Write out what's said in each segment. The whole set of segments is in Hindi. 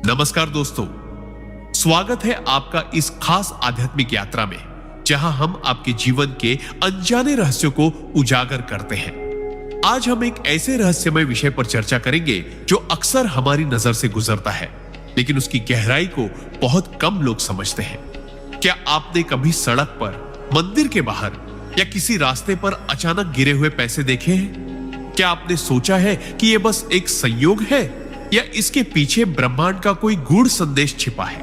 नमस्कार दोस्तों, स्वागत है आपका इस खास आध्यात्मिक यात्रा में, जहां हम आपके जीवन के अनजाने रहस्यों को उजागर करते हैं। आज हम एक ऐसे रहस्यमय विषय पर चर्चा करेंगे जो अक्सर हमारी नजर से गुजरता है, लेकिन उसकी गहराई को बहुत कम लोग समझते हैं। क्या आपने कभी सड़क पर, मंदिर के बाहर या किसी रास्ते पर अचानक गिरे हुए पैसे देखे हैं? क्या आपने सोचा है कि यह बस एक संयोग है या इसके पीछे ब्रह्मांड का कोई गूढ़ संदेश छिपा है?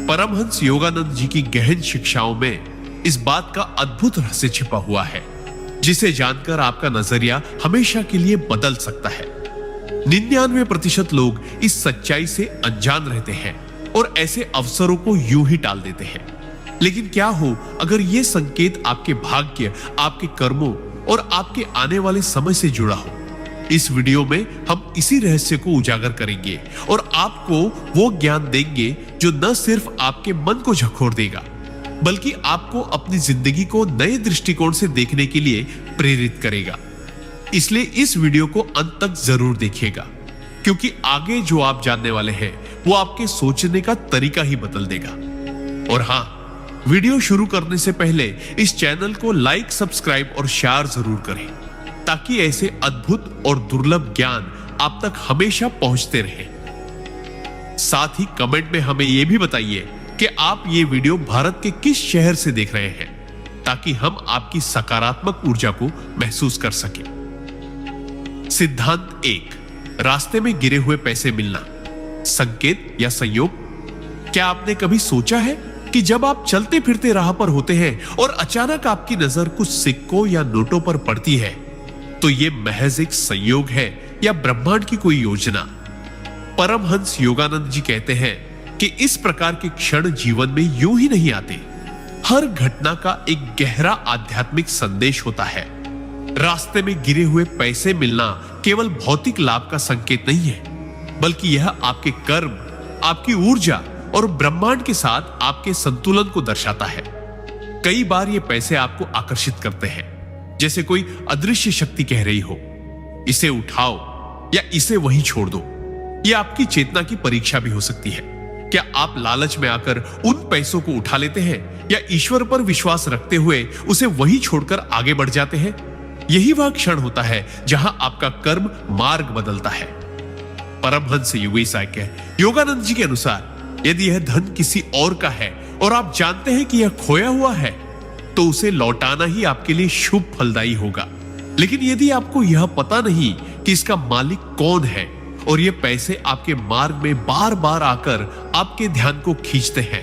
परमहंस योगानंद जी की गहन शिक्षाओं में इस बात का अद्भुत रहस्य छिपा हुआ है, जिसे जानकर आपका नजरिया हमेशा के लिए बदल सकता है। 99% लोग इस सच्चाई से अनजान रहते हैं और ऐसे अवसरों को यूं ही टाल देते हैं। लेकिन क्या हो अगर यह संकेत आपके भाग्य, आपके कर्मों और आपके आने वाले समय से जुड़ा हो? इस वीडियो में हम इसी रहस्य को उजागर करेंगे और आपको वो ज्ञान देंगे जो न सिर्फ आपके मन को झकोर देगा, बल्कि आपको अपनी जिंदगी को नए दृष्टिकोण से देखने के लिए प्रेरित करेगा। इसलिए इस वीडियो को अंत तक जरूर देखिएगा, क्योंकि आगे जो आप जानने वाले हैं वो आपके सोचने का तरीका ही बदल देगा। और हां, वीडियो शुरू करने से पहले इस चैनल को लाइक, सब्सक्राइब और शेयर जरूर करें, ताकि ऐसे अद्भुत और दुर्लभ ज्ञान आप तक हमेशा पहुंचते रहे। साथ ही कमेंट में हमें यह भी बताइए कि आप ये वीडियो भारत के किस शहर से देख रहे हैं, ताकि हम आपकी सकारात्मक ऊर्जा को महसूस कर सकें। सिद्धांत 1, रास्ते में गिरे हुए पैसे मिलना, संकेत या संयोग? क्या आपने कभी सोचा है कि जब आप चलते फिरते राह पर होते हैं और अचानक आपकी नजर कुछ सिक्कों या नोटों पर पड़ती है, तो यह महज एक संयोग है या ब्रह्मांड की कोई योजना? परमहंस योगानंद जी कहते हैं कि इस प्रकार के क्षण जीवन में यूं ही नहीं आते। हर घटना का एक गहरा आध्यात्मिक संदेश होता है। रास्ते में गिरे हुए पैसे मिलना केवल भौतिक लाभ का संकेत नहीं है, बल्कि यह आपके कर्म, आपकी ऊर्जा और ब्रह्मांड के साथ आपके संतुलन को दर्शाता है। कई बार ये पैसे आपको आकर्षित करते हैं, जैसे कोई अदृश्य शक्ति कह रही हो, इसे उठाओ या इसे वहीं छोड़ दो। यह आपकी चेतना की परीक्षा भी हो सकती है। क्या आप लालच में आकर उन पैसों को उठा लेते हैं या ईश्वर पर विश्वास रखते हुए उसे वहीं छोड़कर आगे बढ़ जाते हैं? यही वह क्षण होता है जहां आपका कर्म मार्ग बदलता है। परमहंस योगानंद जी के अनुसार, यदि यह धन किसी और का है और आप जानते हैं कि यह खोया हुआ है, तो उसे लौटाना ही आपके लिए शुभ फलदायी होगा। लेकिन यदि आपको यह पता नहीं कि इसका मालिक कौन है और ये पैसे आपके मार्ग में बार बार आकर आपके ध्यान को खींचते हैं,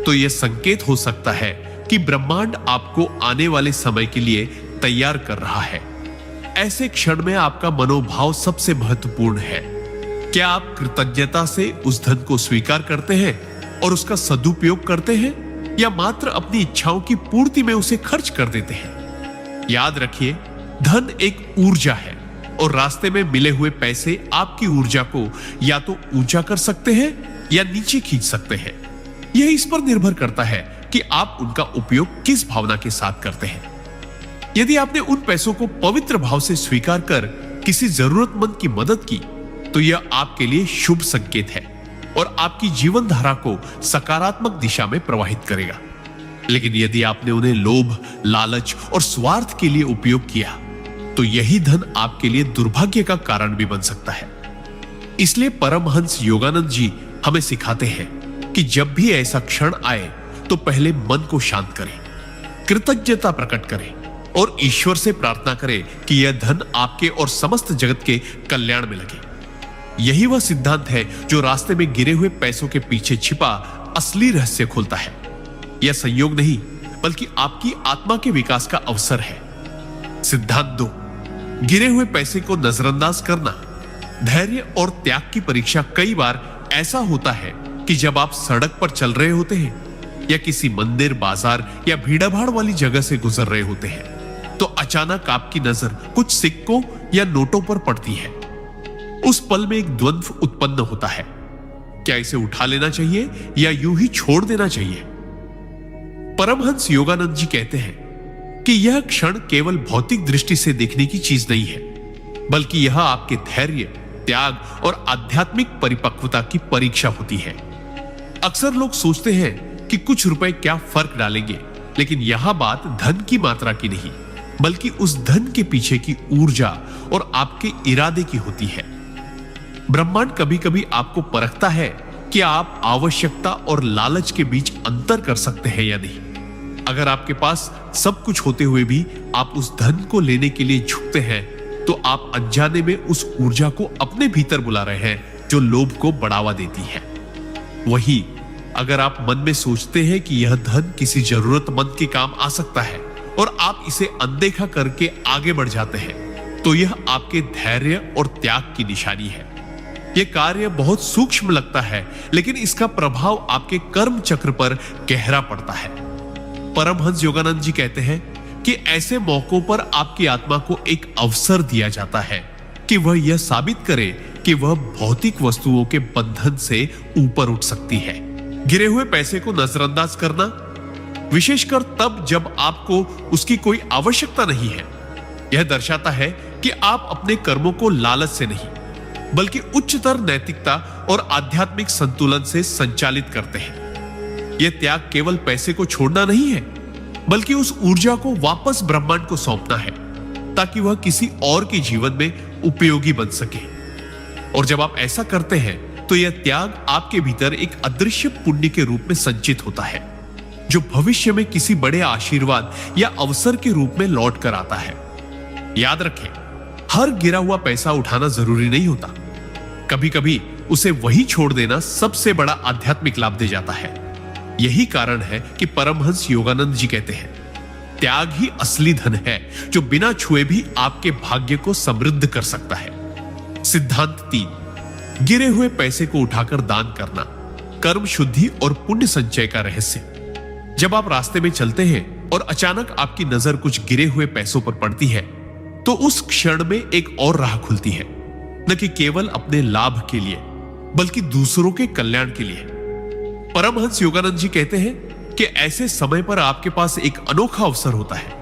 तो यह संकेत हो सकता है कि ब्रह्मांड आपको आने वाले समय के लिए तैयार कर रहा है। ऐसे क्षण में आपका मनोभाव सबसे महत्वपूर्ण है। क्या आप कृतज्ञता से उस धन को स्वीकार करते हैं और उसका सदुपयोग करते हैं, या मात्र अपनी इच्छाओं की पूर्ति में उसे खर्च कर देते हैं? याद रखिए, धन एक ऊर्जा है और रास्ते में मिले हुए पैसे आपकी ऊर्जा को या तो ऊंचा कर सकते हैं या नीचे खींच सकते हैं। यह इस पर निर्भर करता है कि आप उनका उपयोग किस भावना के साथ करते हैं। यदि आपने उन पैसों को पवित्र भाव से स्वीकार कर किसी जरूरतमंद की मदद की, तो यह आपके लिए शुभ संकेत है और आपकी जीवन धारा को सकारात्मक दिशा में प्रवाहित करेगा। लेकिन यदि आपने उन्हें लोभ, लालच और स्वार्थ के लिए उपयोग किया, तो यही धन आपके लिए दुर्भाग्य का कारण भी बन सकता है। इसलिए परमहंस योगानंद जी हमें सिखाते हैं कि जब भी ऐसा क्षण आए, तो पहले मन को शांत करें, कृतज्ञता प्रकट करें और ईश्वर से प्रार्थना करें कि यह धन आपके और समस्त जगत के कल्याण में लगे। यही वह सिद्धांत है जो रास्ते में गिरे हुए पैसों के पीछे छिपा असली रहस्य खोलता है। यह संयोग नहीं, बल्कि आपकी आत्मा के विकास का अवसर है। सिद्धांत 2, गिरे हुए पैसे को नजरअंदाज करना। धैर्य और त्याग की परीक्षा कई बार ऐसा होता है कि जब आप सड़क पर चल रहे होते हैं या किसी मंदिर, बाजार या भीड़भाड़ वाली जगह से गुजर रहे होते हैं, तो अचानक आपकी नजर कुछ सिक्कों या नोटों पर पड़ती है। उस पल में एक द्वंद्व उत्पन्न होता है। क्या इसे उठा लेना चाहिए या यूं ही छोड़ देना चाहिए? परमहंस योगानंद जी कहते हैं कि यह क्षण केवल भौतिक दृष्टि से देखने की चीज नहीं है, बल्कि यह आपके धैर्य, त्याग और आध्यात्मिक परिपक्वता की परीक्षा होती है। अक्सर लोग सोचते हैं कि कुछ रुपए क्या फर्क डालेंगे, लेकिन यहां बात धन की मात्रा की नहीं, बल्कि उस धन के पीछे की ऊर्जा और आपके इरादे की होती है। ब्रह्मांड कभी कभी आपको परखता है कि आप आवश्यकता और लालच के बीच अंतर कर सकते हैं या नहीं। अगर आपके पास सब कुछ होते हुए भी आप उस धन को लेने के लिए झुकते हैं, तो आप अनजाने में उस ऊर्जा को अपने भीतर बुला रहे हैं जो लोभ को बढ़ावा देती है। वही अगर आप मन में सोचते हैं कि यह धन किसी जरूरतमंद के काम आ सकता है और आप इसे अनदेखा करके आगे बढ़ जाते हैं, तो यह आपके धैर्य और त्याग की निशानी है। यह कार्य बहुत सूक्ष्म लगता है, लेकिन इसका प्रभाव आपके कर्म चक्र पर गहरा पड़ता है। परमहंस योगानंद जी कहते हैं कि ऐसे मौकों पर आपकी आत्मा को एक अवसर दिया जाता है कि वह यह साबित करे कि वह भौतिक वस्तुओं के बंधन से ऊपर उठ सकती है। गिरे हुए पैसे को नजरअंदाज करना, विशेषकर तब जब आपको उसकी कोई आवश्यकता नहीं है, यह दर्शाता है कि आप अपने कर्मों को लालच से नहीं, बल्कि उच्चतर नैतिकता और आध्यात्मिक संतुलन से संचालित करते हैं। यह त्याग केवल पैसे को छोड़ना नहीं है, बल्कि उस ऊर्जा को वापस ब्रह्मांड को सौंपना है, ताकि वह किसी और के जीवन में उपयोगी बन सके। और जब आप ऐसा करते हैं, तो यह त्याग आपके भीतर एक अदृश्य पुण्य के रूप में संचित होता है, जो भविष्य में किसी बड़े आशीर्वाद या अवसर के रूप में लौट कर आता है। याद रखें, हर गिरा हुआ पैसा उठाना जरूरी नहीं होता। कभी कभी उसे वही छोड़ देना सबसे बड़ा आध्यात्मिक लाभ दे जाता है। यही कारण है कि परमहंस योगानंद जी कहते हैं, त्याग ही असली धन है जो बिना छुए भी आपके भाग्य को समृद्ध कर सकता है। सिद्धांत 3, गिरे हुए पैसे को उठाकर दान करना, कर्म शुद्धि और पुण्य संचय का रहस्य। जब आप रास्ते में चलते हैं और अचानक आपकी नजर कुछ गिरे हुए पैसों पर पड़ती है, तो उस क्षण में एक और राह खुलती है, न कि केवल अपने लाभ के लिए, बल्कि दूसरों के कल्याण के लिए। परमहंस योगानंद जी कहते हैं कि ऐसे समय पर आपके पास एक अनोखा अवसर होता है,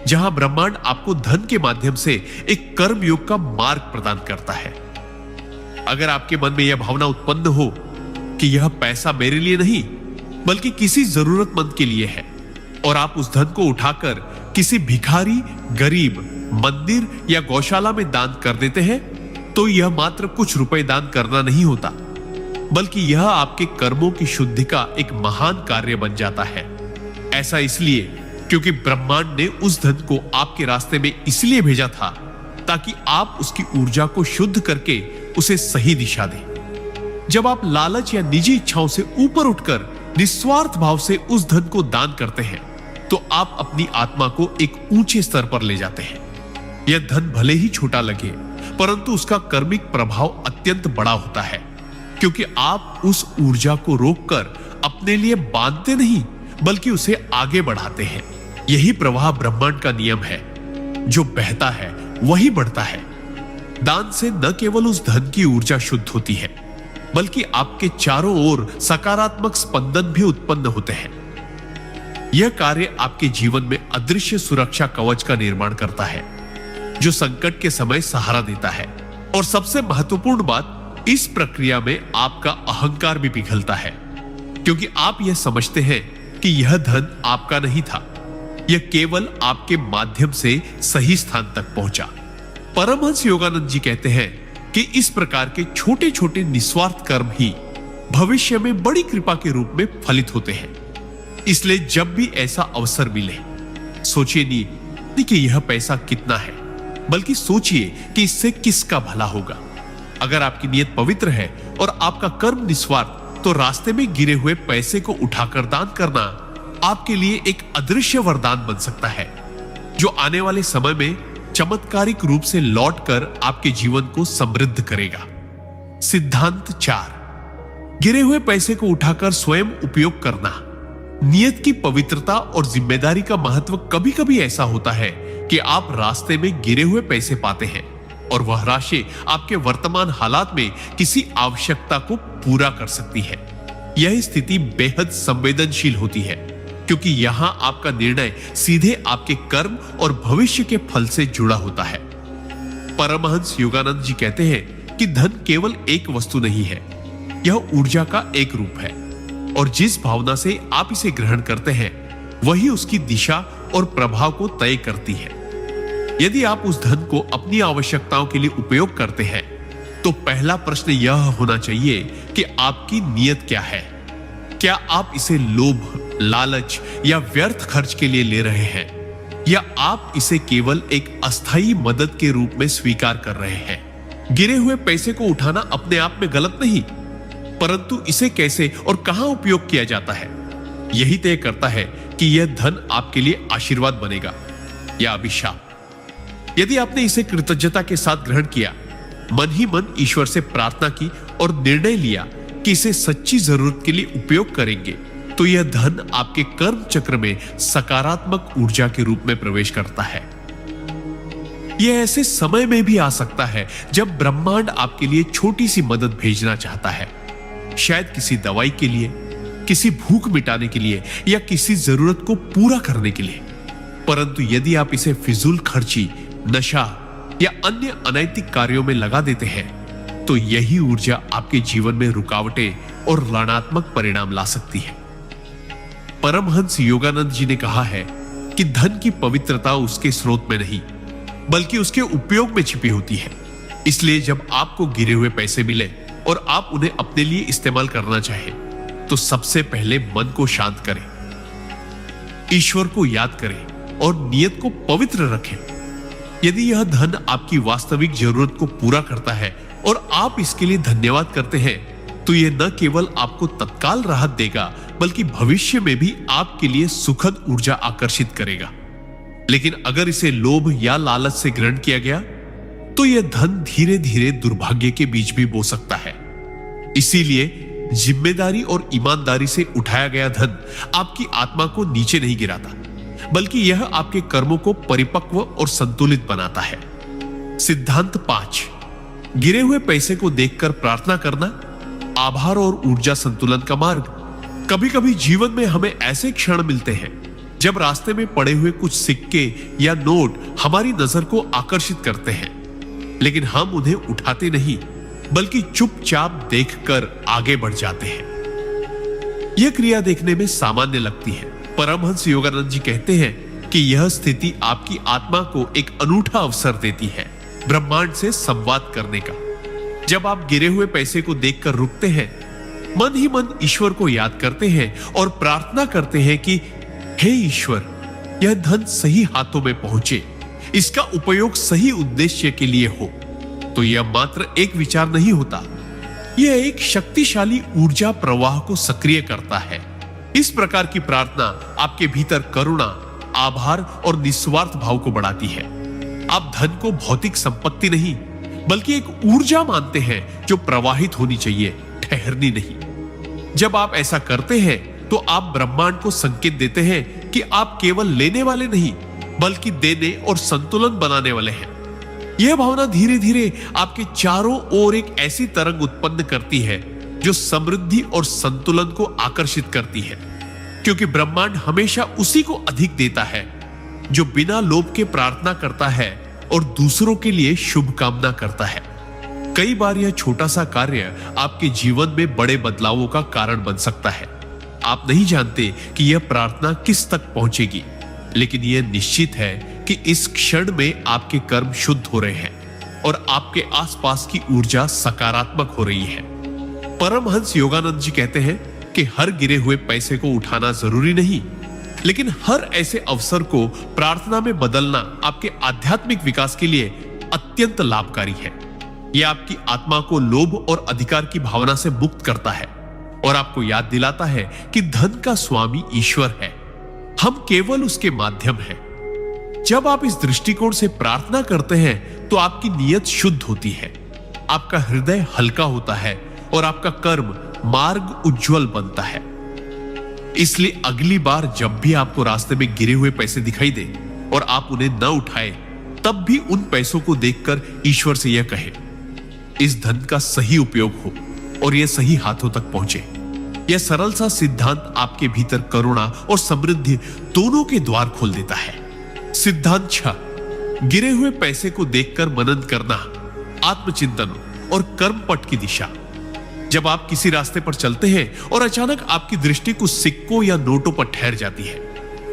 जहां ब्रह्मांड आपको धन के माध्यम से एक कर्म योग का मार्ग प्रदान करता है। अगर आपके मन में यह भावना उत्पन्न हो कि यह पैसा मेरे लिए नहीं, बल्कि किसी जरूरतमंद के लिए है, और आप उस धन को उठाकर किसी भिखारी, गरीब, मंदिर या गौशाला में दान कर देते हैं, तो यह मात्र कुछ रुपए दान करना नहीं होता, बल्कि यह आपके कर्मों की शुद्धि का एक महान कार्य बन जाता है। ऐसा इसलिए क्योंकि ब्रह्मांड ने उस धन को आपके रास्ते में इसलिए भेजा था ताकि आप उसकी ऊर्जा को शुद्ध करके उसे सही दिशा दें। जब आप लालच या निजी इच्छाओं से ऊपर उठकर निस्वार्थ भाव से उस धन को दान करते हैं, तो आप अपनी आत्मा को एक ऊंचे स्तर पर ले जाते हैं। यह धन भले ही छोटा लगे, परंतु उसका कर्मिक प्रभाव अत्यंत बड़ा होता है, क्योंकि आप उस ऊर्जा को रोककर अपने लिए बांधते नहीं, बल्कि उसे आगे बढ़ाते हैं। यही प्रवाह ब्रह्मांड का नियम है, जो बहता है वही बढ़ता है। दान से न केवल उस धन की ऊर्जा शुद्ध होती है, बल्कि आपके चारों ओर सकारात्मक स्पंदन भी उत्पन्न होते हैं। यह कार्य आपके जीवन में अदृश्य सुरक्षा कवच का निर्माण करता है, जो संकट के समय सहारा देता है। और सबसे महत्वपूर्ण बात, इस प्रक्रिया में आपका अहंकार भी पिघलता है, क्योंकि आप यह समझते हैं कि यह धन आपका नहीं था, यह केवल आपके माध्यम से सही स्थान तक पहुंचा। परमहंस योगानंद जी कहते हैं कि इस प्रकार के छोटे छोटे निस्वार्थ कर्म ही भविष्य में बड़ी कृपा के रूप में फलित होते हैं। इसलिए जब भी ऐसा अवसर मिले, सोचिए नहीं कि यह पैसा कितना है, बल्कि सोचिए कि इससे किसका भला होगा। अगर आपकी नीयत पवित्र है और आपका कर्म निस्वार्थ, तो रास्ते में गिरे हुए पैसे को उठाकर दान करना आपके लिए एक अदृश्य वरदान बन सकता है, जो आने वाले समय में चमत्कारिक रूप से लौटकर आपके जीवन को समृद्ध करेगा। सिद्धांत 4, गिरे हुए पैसे को उठाकर स्वयं उपयोग करना। नियत की पवित्रता और जिम्मेदारी का महत्व कभी कभी ऐसा होता है कि आप रास्ते में गिरे हुए पैसे पाते हैं और वह राशि आपके वर्तमान हालात में किसी आवश्यकता को पूरा कर सकती है। यह स्थिति बेहद संवेदनशील होती है, क्योंकि यहां आपका निर्णय सीधे आपके कर्म और भविष्य के फल से जुड़ा होता है। परमहंस योगानंद जी कहते हैं कि धन केवल एक वस्तु नहीं है, यह ऊर्जा का एक रूप है और जिस भावना से आप इसे ग्रहण करते हैं वही उसकी दिशा और प्रभाव को तय करती है। यदि आप उस धन को अपनी आवश्यकताओं के लिए उपयोग करते हैं तो पहला प्रश्न यह होना चाहिए कि आपकी नीयत क्या है। क्या आप इसे लोभ, लालच या व्यर्थ खर्च के लिए ले रहे हैं, या आप इसे केवल एक अस्थायी मदद के रूप में स्वीकार कर रहे हैं? गिरे हुए पैसे को उठाना अपने आप में गलत नहीं, परंतु इसे कैसे और कहां उपयोग किया जाता है यही तय करता है कि यह धन आपके लिए आशीर्वाद बनेगा या अभिशाप। यदि आपने इसे कृतज्ञता के साथ ग्रहण किया, मन ही मन ईश्वर से प्रार्थना की और निर्णय लिया कि इसे सच्ची जरूरत के लिए उपयोग करेंगे, तो यह धन आपके कर्म चक्र में सकारात्मक ऊर्जा के रूप में प्रवेश करता है। यह ऐसे समय में भी आ सकता है जब ब्रह्मांड आपके लिए छोटी सी मदद भेजना चाहता है, शायद किसी दवाई के लिए, किसी भूख मिटाने के लिए या किसी जरूरत को पूरा करने के लिए। परंतु यदि आप इसे फिजूल खर्ची, नशा या अन्य अनैतिक कार्यों में लगा देते हैं तो यही ऊर्जा आपके जीवन में रुकावटें और ऋणात्मक परिणाम ला सकती है। परमहंस योगानंद जी ने कहा है कि धन की पवित्रता उसके स्रोत में नहीं बल्कि उसके उपयोग में छिपी होती है। इसलिए जब आपको गिरे हुए पैसे मिले और आप उन्हें अपने लिए इस्तेमाल करना चाहें तो सबसे पहले मन को शांत करें, ईश्वर को याद करें और नियत को पवित्र रखें। यदि यह धन आपकी वास्तविक जरूरत को पूरा करता है और आप इसके लिए धन्यवाद करते हैं तो यह न केवल आपको तत्काल राहत देगा बल्कि भविष्य में भी आपके लिए सुखद ऊर्जा आकर्षित करेगा। लेकिन अगर इसे लोभ या लालच से ग्रहण किया गया तो यह धन धीरे धीरे दुर्भाग्य के बीज भी बो सकता है। इसीलिए जिम्मेदारी और ईमानदारी से उठाया गया धन आपकी आत्मा को नीचे नहीं गिराता बल्कि यह आपके कर्मों को परिपक्व और संतुलित बनाता है। सिद्धांत 5, गिरे हुए पैसे को देखकर प्रार्थना करना, आभार और ऊर्जा संतुलन का मार्ग। कभी कभी जीवन में हमें ऐसे क्षण मिलते हैं जब रास्ते में पड़े हुए कुछ सिक्के या नोट हमारी नजर को आकर्षित करते हैं, लेकिन हम उन्हें उठाते नहीं बल्कि चुपचाप देखकर आगे बढ़ जाते हैं। यह क्रिया देखने में सामान्य लगती है। परमहंस योगानंद जी कहते हैं कि यह स्थिति आपकी आत्मा को एक अनूठा अवसर देती है ब्रह्मांड से संवाद करने का। जब आप गिरे हुए पैसे को देखकर रुकते हैं, मन ही मन ईश्वर को याद करते हैं और प्रार्थना करते हैं कि हे ईश्वर, यह धन सही हाथों में पहुंचे, इसका उपयोग सही उद्देश्य के लिए हो, तो यह मात्र एक विचार नहीं होता, यह एक शक्तिशाली ऊर्जा प्रवाह को सक्रिय करता है। इस प्रकार की प्रार्थना आपके भीतर करुणा, आभार और निस्वार्थ भाव को बढ़ाती है। आप धन को भौतिक संपत्ति नहीं बल्कि एक ऊर्जा मानते हैं जो प्रवाहित होनी चाहिए, ठहरनी नहीं। जब आप ऐसा करते हैं तो आप ब्रह्मांड को संकेत देते हैं कि आप केवल लेने वाले नहीं बल्कि देने और संतुलन बनाने वाले हैं। यह भावना धीरे धीरे आपके चारों ओर एक ऐसी तरंग उत्पन्न करती है जो समृद्धि और संतुलन को आकर्षित करती है, क्योंकि ब्रह्मांड हमेशा उसी को अधिक देता है जो बिना लोभ के प्रार्थना करता है और दूसरों के लिए शुभ कामना करता है। कई बार यह छोटा सा कार्य आपके जीवन में बड़े बदलावों का कारण बन सकता है। आप नहीं जानते कि यह प्रार्थना किस तक पहुंचेगी, लेकिन यह निश्चित है कि इस क्षण में आपके कर्म शुद्ध हो रहे हैं और आपके आसपास की ऊर्जा सकारात्मक हो रही है। परमहंस योगानंद जी कहते हैं कि हर गिरे हुए पैसे को उठाना जरूरी नहीं, लेकिन हर ऐसे अवसर को प्रार्थना में बदलना आपके आध्यात्मिक विकास के लिए अत्यंत लाभकारी है। यह आपकी आत्मा को लोभ और अधिकार की भावना से मुक्त करता है और आपको याद दिलाता है कि धन का स्वामी ईश्वर है, हम केवल उसके माध्यम हैं। जब आप इस दृष्टिकोण से प्रार्थना करते हैं तो आपकी नीयत शुद्ध होती है, आपका हृदय हल्का होता है और आपका कर्म मार्ग उज्जवल बनता है। इसलिए अगली बार जब भी आपको रास्ते में गिरे हुए पैसे दिखाई दे और आप उन्हें न उठाए, तब भी उन पैसों को देखकर ईश्वर से यह कहे, इस धन का सही उपयोग हो और यह सही हाथों तक पहुंचे। यह सरल सा सिद्धांत आपके भीतर करुणा और समृद्धि दोनों के द्वार खोल देता है। सिद्धांत 6, गिरे हुए पैसे को देखकर मनन करना, आत्मचिंतन और कर्मपट की दिशा। जब आप किसी रास्ते पर चलते हैं और अचानक आपकी दृष्टि कुछ सिक्कों या नोटों पर ठहर जाती है,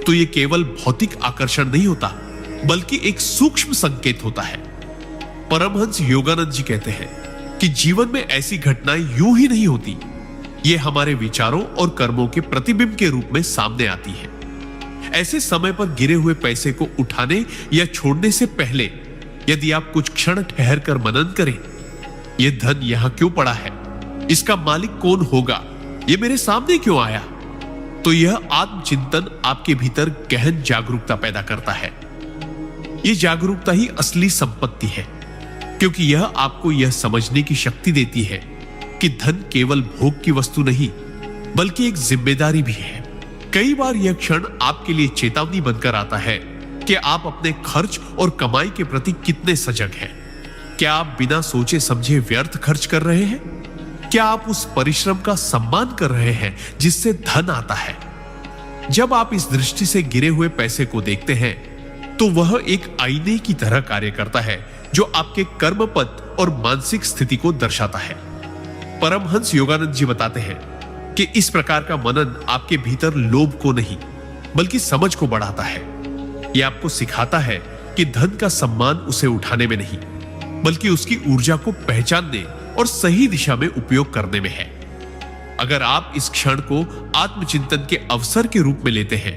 तो यह केवल भौतिक आकर्षण नहीं होता, बल्कि एक सूक्ष्म संकेत होता है। परमहंस योगानंद जी कहते हैं कि जीवन में ऐसी घटनाएं यूं ही नहीं होती, ये हमारे विचारों और कर्मों के प्रतिबिंब के रूप में सामने आती है। ऐसे समय पर गिरे हुए पैसे को उठाने या छोड़ने से पहले यदि आप कुछ क्षण ठहर कर मनन करें, यह धन यहां क्यों पड़ा है, इसका मालिक कौन होगा, यह मेरे सामने क्यों आया, तो यह आत्मचिंतन आपके भीतर गहन जागरूकता पैदा करता है। यह जागरूकता ही असली संपत्ति है, क्योंकि यह आपको यह समझने की शक्ति देती है कि धन केवल भोग की वस्तु नहीं, बल्कि एक जिम्मेदारी भी है। कई बार यह क्षण आपके लिए चेतावनी बनकर आता है कि आप अपने खर्च और कमाई के प्रति कितने सजग हैं। क्या आप बिना सोचे समझे व्यर्थ खर्च कर रहे हैं? क्या आप उस परिश्रम का सम्मान कर रहे हैं जिससे धन आता है? जब आप इस दृष्टि से गिरे हुए पैसे को देखते हैं, तो वह एक आईने की तरह कार्य करता है जो आपके कर्मपथ और मानसिक स्थिति को दर्शाता है। परमहंस योगानंद जी बताते हैं कि इस प्रकार का मनन आपके भीतर लोभ को नहीं, बल्कि समझ को बढ़ाता है। यह आपको सिखाता है कि धन का सम्मान उसे उठाने में नहीं, बल्कि उसकी ऊर्जा को पहचानने और सही दिशा में उपयोग करने में है। अगर आप इस क्षण को आत्मचिंतन के अवसर के रूप में लेते हैं,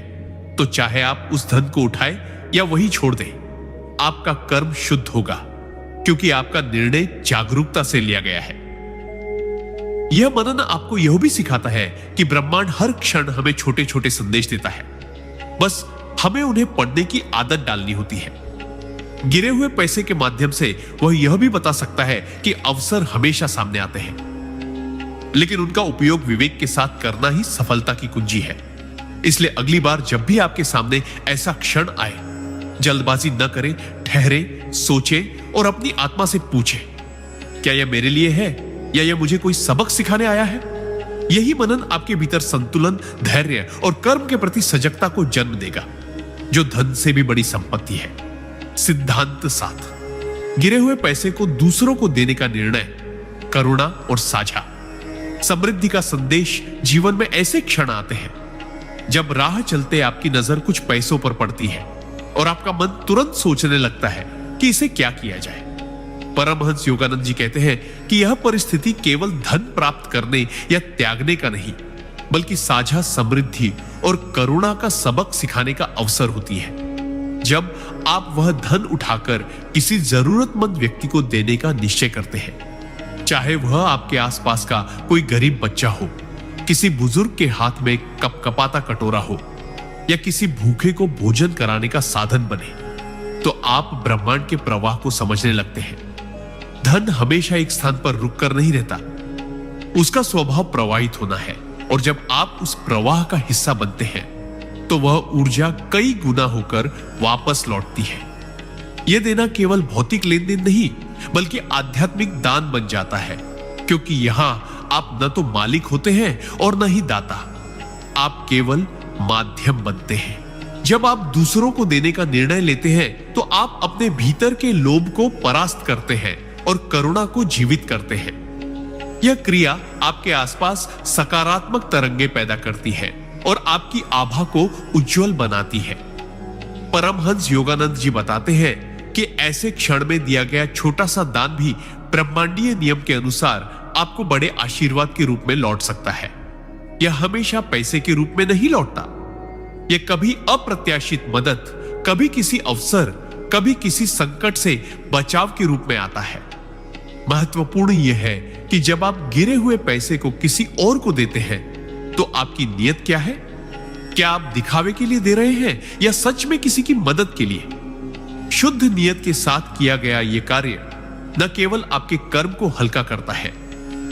तो चाहे आप उस धन को उठाएं या वही छोड़ दें, आपका कर्म शुद्ध होगा, क्योंकि आपका निर्णय जागरूकता से लिया गया है। यह मनन आपको यह भी सिखाता है कि ब्रह्मांड हर क्षण हमें छोटे छोटे संदेश देता है, बस हमें उन्हें पढ़ने की आदत डालनी होती है। गिरे हुए पैसे के माध्यम से वह यह भी बता सकता है कि अवसर हमेशा सामने आते हैं, लेकिन उनका उपयोग विवेक के साथ करना ही सफलता की कुंजी है। इसलिए अगली बार जब भी आपके सामने ऐसा क्षण आए, जल्दबाजी न करें, ठहरे, सोचें और अपनी आत्मा से पूछें, क्या यह मेरे लिए है या यह मुझे कोई सबक सिखाने आया है? यही मनन आपके भीतर संतुलन, धैर्य और कर्म के प्रति सजगता को जन्म देगा, जो धन से भी बड़ी संपत्ति है। सिद्धांत 7, गिरे हुए पैसे को दूसरों को देने का निर्णय, करुणा और साझा। समृद्धि का संदेश जीवन में ऐसे क्षण आते हैं जब राह चलते आपकी नजर कुछ पैसों पर पड़ती है और आपका मन तुरंत सोचने लगता है कि इसे क्या किया जाए। परमहंस योगानंद जी कहते हैं कि यह परिस्थिति केवल धन प्राप्त करने या त्यागने का नहीं, बल्कि साझा समृद्धि और करुणा का सबक सिखाने का अवसर होती है। जब आप वह धन उठाकर किसी जरूरतमंद व्यक्ति को देने का निश्चय करते हैं, चाहे वह आपके आसपास का कोई गरीब बच्चा हो, किसी बुजुर्ग के हाथ में कपकपाता कटोरा हो, या किसी भूखे को भोजन कराने का साधन बने, तो आप ब्रह्मांड के प्रवाह को समझने लगते हैं। धन हमेशा एक स्थान पर रुककर नहीं रहता, उसका स्वभाव प्रवाहित होना है, और जब आप उस प्रवाह का हिस्सा बनते हैं, तो वह ऊर्जा कई गुना होकर वापस लौटती है। यह देना केवल भौतिक लेन देन नहीं, बल्कि आध्यात्मिक दान बन जाता है, क्योंकि यहां आप न तो मालिक होते हैं और न ही दाता, आप केवल माध्यम बनते हैं। जब आप दूसरों को देने का निर्णय लेते हैं, तो आप अपने भीतर के लोभ को परास्त करते हैं और करुणा को जीवित करते हैं। यह क्रिया आपके आसपास सकारात्मक तरंगे पैदा करती है और आपकी आभा को उज्जवल बनाती है। परमहंस योगानंद जी बताते हैं कि ऐसे क्षण में दिया गया छोटा सा दान भी ब्रह्मांडीय नियम के अनुसार आपको बड़े आशीर्वाद के रूप में लौट सकता है। यह हमेशा पैसे के रूप में नहीं लौटता। यह कभी अप्रत्याशित मदद, कभी किसी अवसर, कभी किसी संकट से बचाव के रूप में आता है। महत्वपूर्ण यह है कि जब आप गिरे हुए पैसे को किसी और को देते हैं, तो आपकी नीयत क्या है? क्या आप दिखावे के लिए दे रहे हैं या सच में किसी की मदद के लिए? शुद्ध नियत के साथ किया गया यह कार्य न केवल आपके कर्म को हल्का करता है,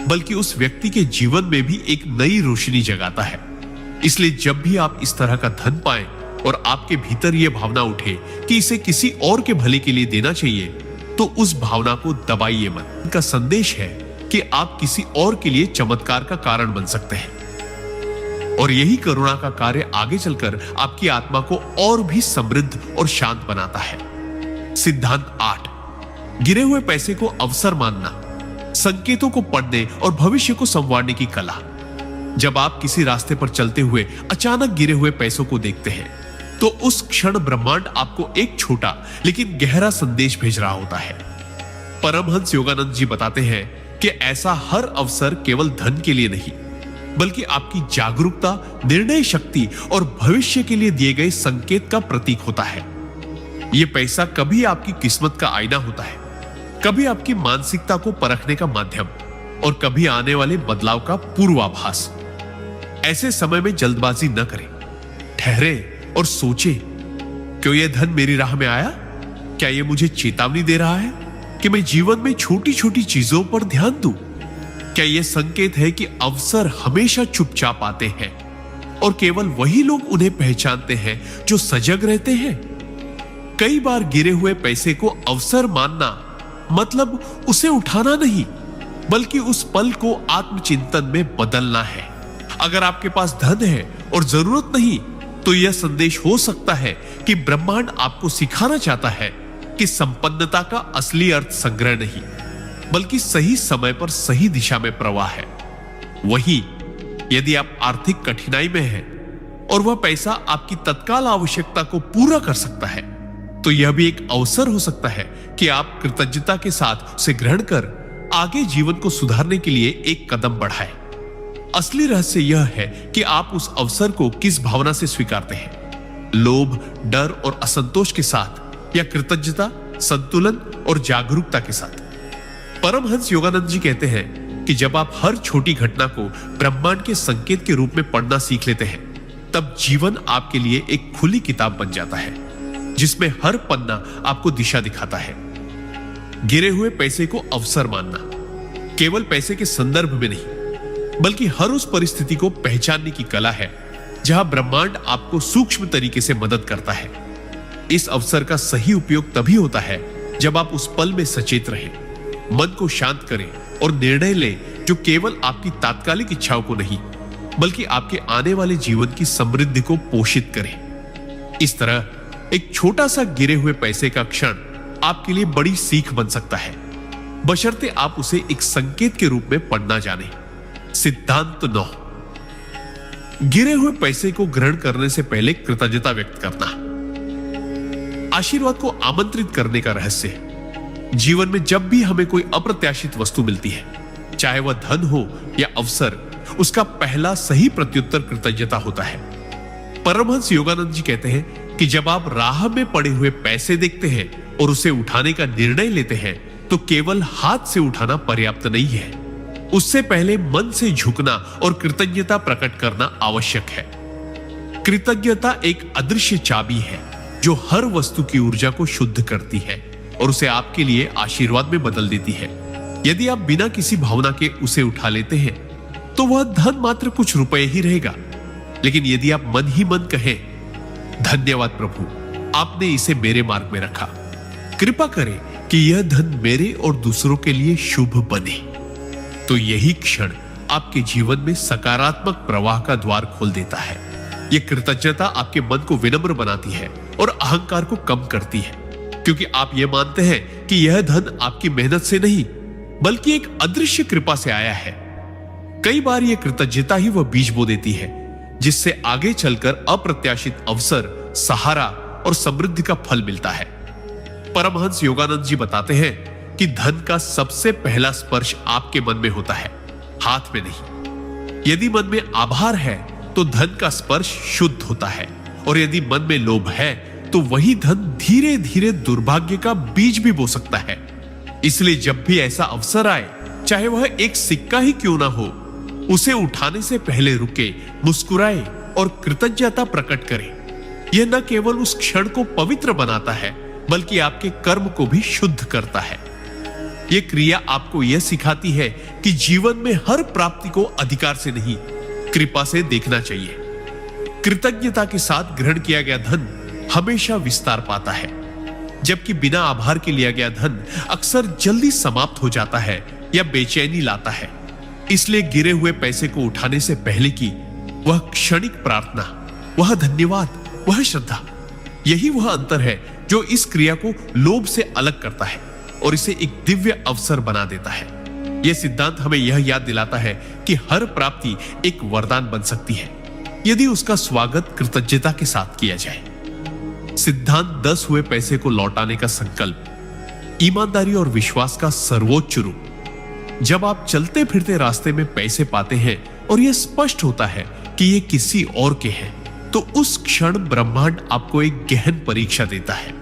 बल्कि उस व्यक्ति के जीवन में भी एक नई रोशनी जगाता है। इसलिए जब भी आप इस तरह का धन पाएं और आपके भीतर यह भावना उठे कि इसे किसी और के भले के लिए देना चाहिए, तो उस भावना को दबाइए मत। इनका संदेश है कि आप किसी और के लिए चमत्कार का कारण बन सकते हैं, और यही करुणा का कार्य आगे चलकर आपकी आत्मा को और भी समृद्ध और शांत बनाता है। सिद्धांत 8, गिरे हुए पैसे को अवसर मानना। संकेतों को पढ़ने और भविष्य को संवारने की कला। जब आप किसी रास्ते पर चलते हुए अचानक गिरे हुए पैसों को देखते हैं, तो उस क्षण ब्रह्मांड आपको एक छोटा लेकिन गहरा संदेश भेज रहा होता है। परमहंस योगानंद जी बताते हैं कि ऐसा हर अवसर केवल धन के लिए नहीं, बल्कि आपकी जागरूकता, निर्णय शक्ति और भविष्य के लिए दिए गए संकेत का प्रतीक होता है। यह पैसा कभी आपकी किस्मत का आईना होता है, कभी आपकी मानसिकता को परखने का माध्यम और कभी आने वाले बदलाव का पूर्वाभास। ऐसे समय में जल्दबाजी न करें, ठहरे और सोचे, क्यों यह धन मेरी राह में आया? क्या यह मुझे चेतावनी दे रहा है कि मैं जीवन में छोटी छोटी चीजों पर ध्यान दूं? क्या यह संकेत है कि अवसर हमेशा चुपचाप आते हैं और केवल वही लोग उन्हें पहचानते हैं जो सजग रहते हैं? कई बार गिरे हुए पैसे को अवसर मानना मतलब उसे उठाना नहीं, बल्कि उस पल को आत्मचिंतन में बदलना है। अगर आपके पास धन है और जरूरत नहीं, तो यह संदेश हो सकता है कि ब्रह्मांड आपको सिखाना चाहता है कि संपन्नता का असली अर्थ संग्रह नहीं, बल्कि सही समय पर सही दिशा में प्रवाह है। वही यदि आप आर्थिक कठिनाई में हैं और वह पैसा आपकी तत्काल आवश्यकता को पूरा कर सकता है, तो यह भी एक अवसर हो सकता है कि आप कृतज्ञता के साथ उसे ग्रहण कर आगे जीवन को सुधारने के लिए एक कदम बढ़ाएं। असली रहस्य यह है कि आप उस अवसर को किस भावना से स्वीकारते हैं, लोभ, डर और असंतोष के साथ या कृतज्ञता, संतुलन और जागरूकता के साथ। परमहंस योगानंद जी कहते हैं कि जब आप हर छोटी घटना को ब्रह्मांड के संकेत के रूप में पढ़ना सीख लेते हैं, तब जीवन आपके लिए एक खुली किताब बन जाता है, जिसमें हर पन्ना आपको दिशा दिखाता है। गिरे हुए पैसे को अवसर मानना केवल पैसे के संदर्भ में नहीं, बल्कि हर उस परिस्थिति को पहचानने की कला है जहां ब्रह्मांड आपको सूक्ष्म तरीके से मदद करता है। इस अवसर का सही उपयोग तभी होता है जब आप उस पल में सचेत रहें, मन को शांत करें और निर्णय लें जो केवल आपकी तात्कालिक इच्छाओं को नहीं, बल्कि आपके आने वाले जीवन की समृद्धि को पोषित करें। इस तरह एक छोटा सा गिरे हुए पैसे का क्षण आपके लिए बड़ी सीख बन सकता है, बशर्ते आप उसे एक संकेत के रूप में पढ़ना जाने। सिद्धांत 9, गिरे हुए पैसे को ग्रहण करने से पहले कृतज्ञता व्यक्त करना। आशीर्वाद को आमंत्रित करने का रहस्य है। जीवन में जब भी हमें कोई अप्रत्याशित वस्तु मिलती है, चाहे वह धन हो या अवसर, उसका पहला सही प्रत्युत्तर कृतज्ञता होता है। परमहंस योगानंद जी कहते हैं कि जब आप राह में पड़े हुए पैसे देखते हैं और उसे उठाने का निर्णय लेते हैं, तो केवल हाथ से उठाना पर्याप्त नहीं है, उससे पहले मन से झुकना और कृतज्ञता प्रकट करना आवश्यक है। कृतज्ञता एक अदृश्य चाबी है जो हर वस्तु की ऊर्जा को शुद्ध करती है और उसे आपके लिए आशीर्वाद में बदल देती है। यदि आप बिना किसी भावना के उसे उठा लेते हैं, तो वह धन मात्र कुछ रुपए ही रहेगा। लेकिन यदि आप मन ही मन कहें, धन्यवाद प्रभु, आपने इसे मेरे मार्ग में रखा, कृपा करें कि यह धन मेरे और दूसरों के लिए शुभ बने, तो यही क्षण आपके जीवन में सकारात्मक प्रवाह का द्वार खोल देता है। यह कृतज्ञता आपके मन को विनम्र बनाती है और अहंकार को कम करती है, क्योंकि आप यह मानते हैं कि यह धन आपकी मेहनत से नहीं, बल्कि एक अदृश्य कृपा से आया है। कई बार यह कृतज्ञता ही वह बीज बो देती है जिससे आगे चलकर अप्रत्याशित अवसर, सहारा और समृद्धि का फल मिलता है। परमहंस योगानंद जी बताते हैं कि धन का सबसे पहला स्पर्श आपके मन में होता है, हाथ में नहीं। यदि मन में आभार है तो धन का स्पर्श शुद्ध होता है, और यदि मन में लोभ है तो वही धन धीरे धीरे दुर्भाग्य का बीज भी बो सकता है। इसलिए जब भी ऐसा अवसर आए, चाहे वह एक सिक्का ही क्यों ना हो, उसे उठाने से पहले रुके, मुस्कुराए और कृतज्ञता प्रकट करें। यह न केवल उस क्षण को पवित्र बनाता है, बल्कि आपके कर्म को भी शुद्ध करता है। यह क्रिया आपको यह सिखाती है कि जीवन में हर प्राप्ति को अधिकार से नहीं, कृपा से देखना चाहिए। कृतज्ञता के साथ ग्रहण किया गया धन हमेशा विस्तार पाता है, जबकि बिना आभार के लिया गया धन अक्सर जल्दी समाप्त हो जाता है या बेचैनी लाता है। इसलिए गिरे हुए पैसे को उठाने से पहले की वह क्षणिक प्रार्थना, वह धन्यवाद, वह श्रद्धा, यही वह अंतर है जो इस क्रिया को लोभ से अलग करता है और इसे एक दिव्य अवसर बना देता है। यह सिद्धांत हमें यह याद दिलाता है कि हर प्राप्ति एक वरदान बन सकती है यदि उसका स्वागत कृतज्ञता के साथ किया जाए। सिद्धांत 10 हुए पैसे को लौटाने का संकल्प ईमानदारी और विश्वास का सर्वोच्च रूप। जब आप चलते फिरते रास्ते में पैसे पाते हैं और यह स्पष्ट होता है कि ये किसी और के हैं, तो उस क्षण ब्रह्मांड आपको एक गहन परीक्षा देता है।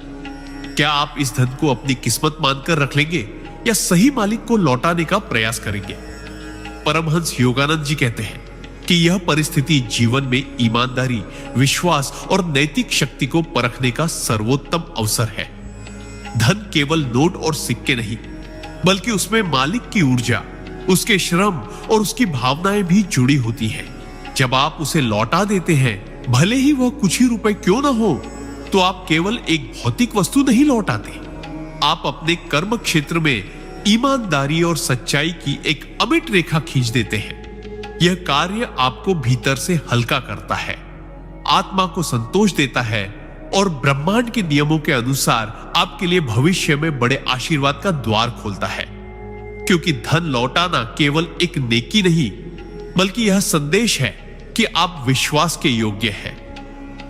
क्या आप इस धन को अपनी किस्मत मानकर रख लेंगे या सही मालिक को लौटाने का प्रयास करेंगे? परमहंस योगानंद जी कहते हैं कि यह परिस्थिति जीवन में ईमानदारी, विश्वास और नैतिक शक्ति को परखने का सर्वोत्तम अवसर है। धन केवल नोट और सिक्के नहीं, बल्कि उसमें मालिक की ऊर्जा, उसके श्रम और उसकी भावनाएं भी जुड़ी होती हैं। जब आप उसे लौटा देते हैं, भले ही वह कुछ ही रुपए क्यों ना हो, तो आप केवल एक भौतिक वस्तु नहीं लौटाते, आप अपने कर्म क्षेत्र में ईमानदारी और सच्चाई की एक अमिट रेखा खींच देते हैं। यह कार्य आपको भीतर से हल्का करता है, आत्मा को संतोष देता है और ब्रह्मांड के नियमों के अनुसार आपके लिए भविष्य में बड़े आशीर्वाद का द्वार खोलता है। क्योंकि धन लौटाना केवल एक नेकी नहीं, बल्कि यह संदेश है कि आप विश्वास के योग्य हैं।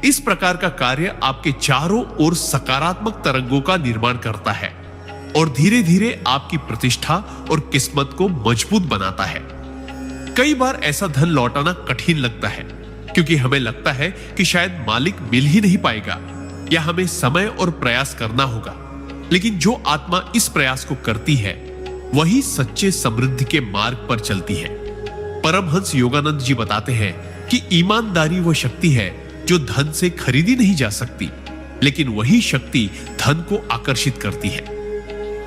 इस प्रकार का कार्य आपके चारों ओर सकारात्मक तरंगों का निर्माण करता है और धीरे धीरे आपकी प्रतिष्ठा और किस्मत को मजबूत बनाता है। कई बार ऐसा धन लौटाना कठिन लगता है, क्योंकि हमें लगता है कि शायद मालिक मिल ही नहीं पाएगा या हमें समय और प्रयास करना होगा। लेकिन जो आत्मा इस प्रयास को करती है, वही सच्चे समृद्धि के मार्ग पर चलती है। परमहंस योगानंद जी बताते हैं कि ईमानदारी वह शक्ति है जो धन से खरीदी नहीं जा सकती, लेकिन वही शक्ति धन को आकर्षित करती है।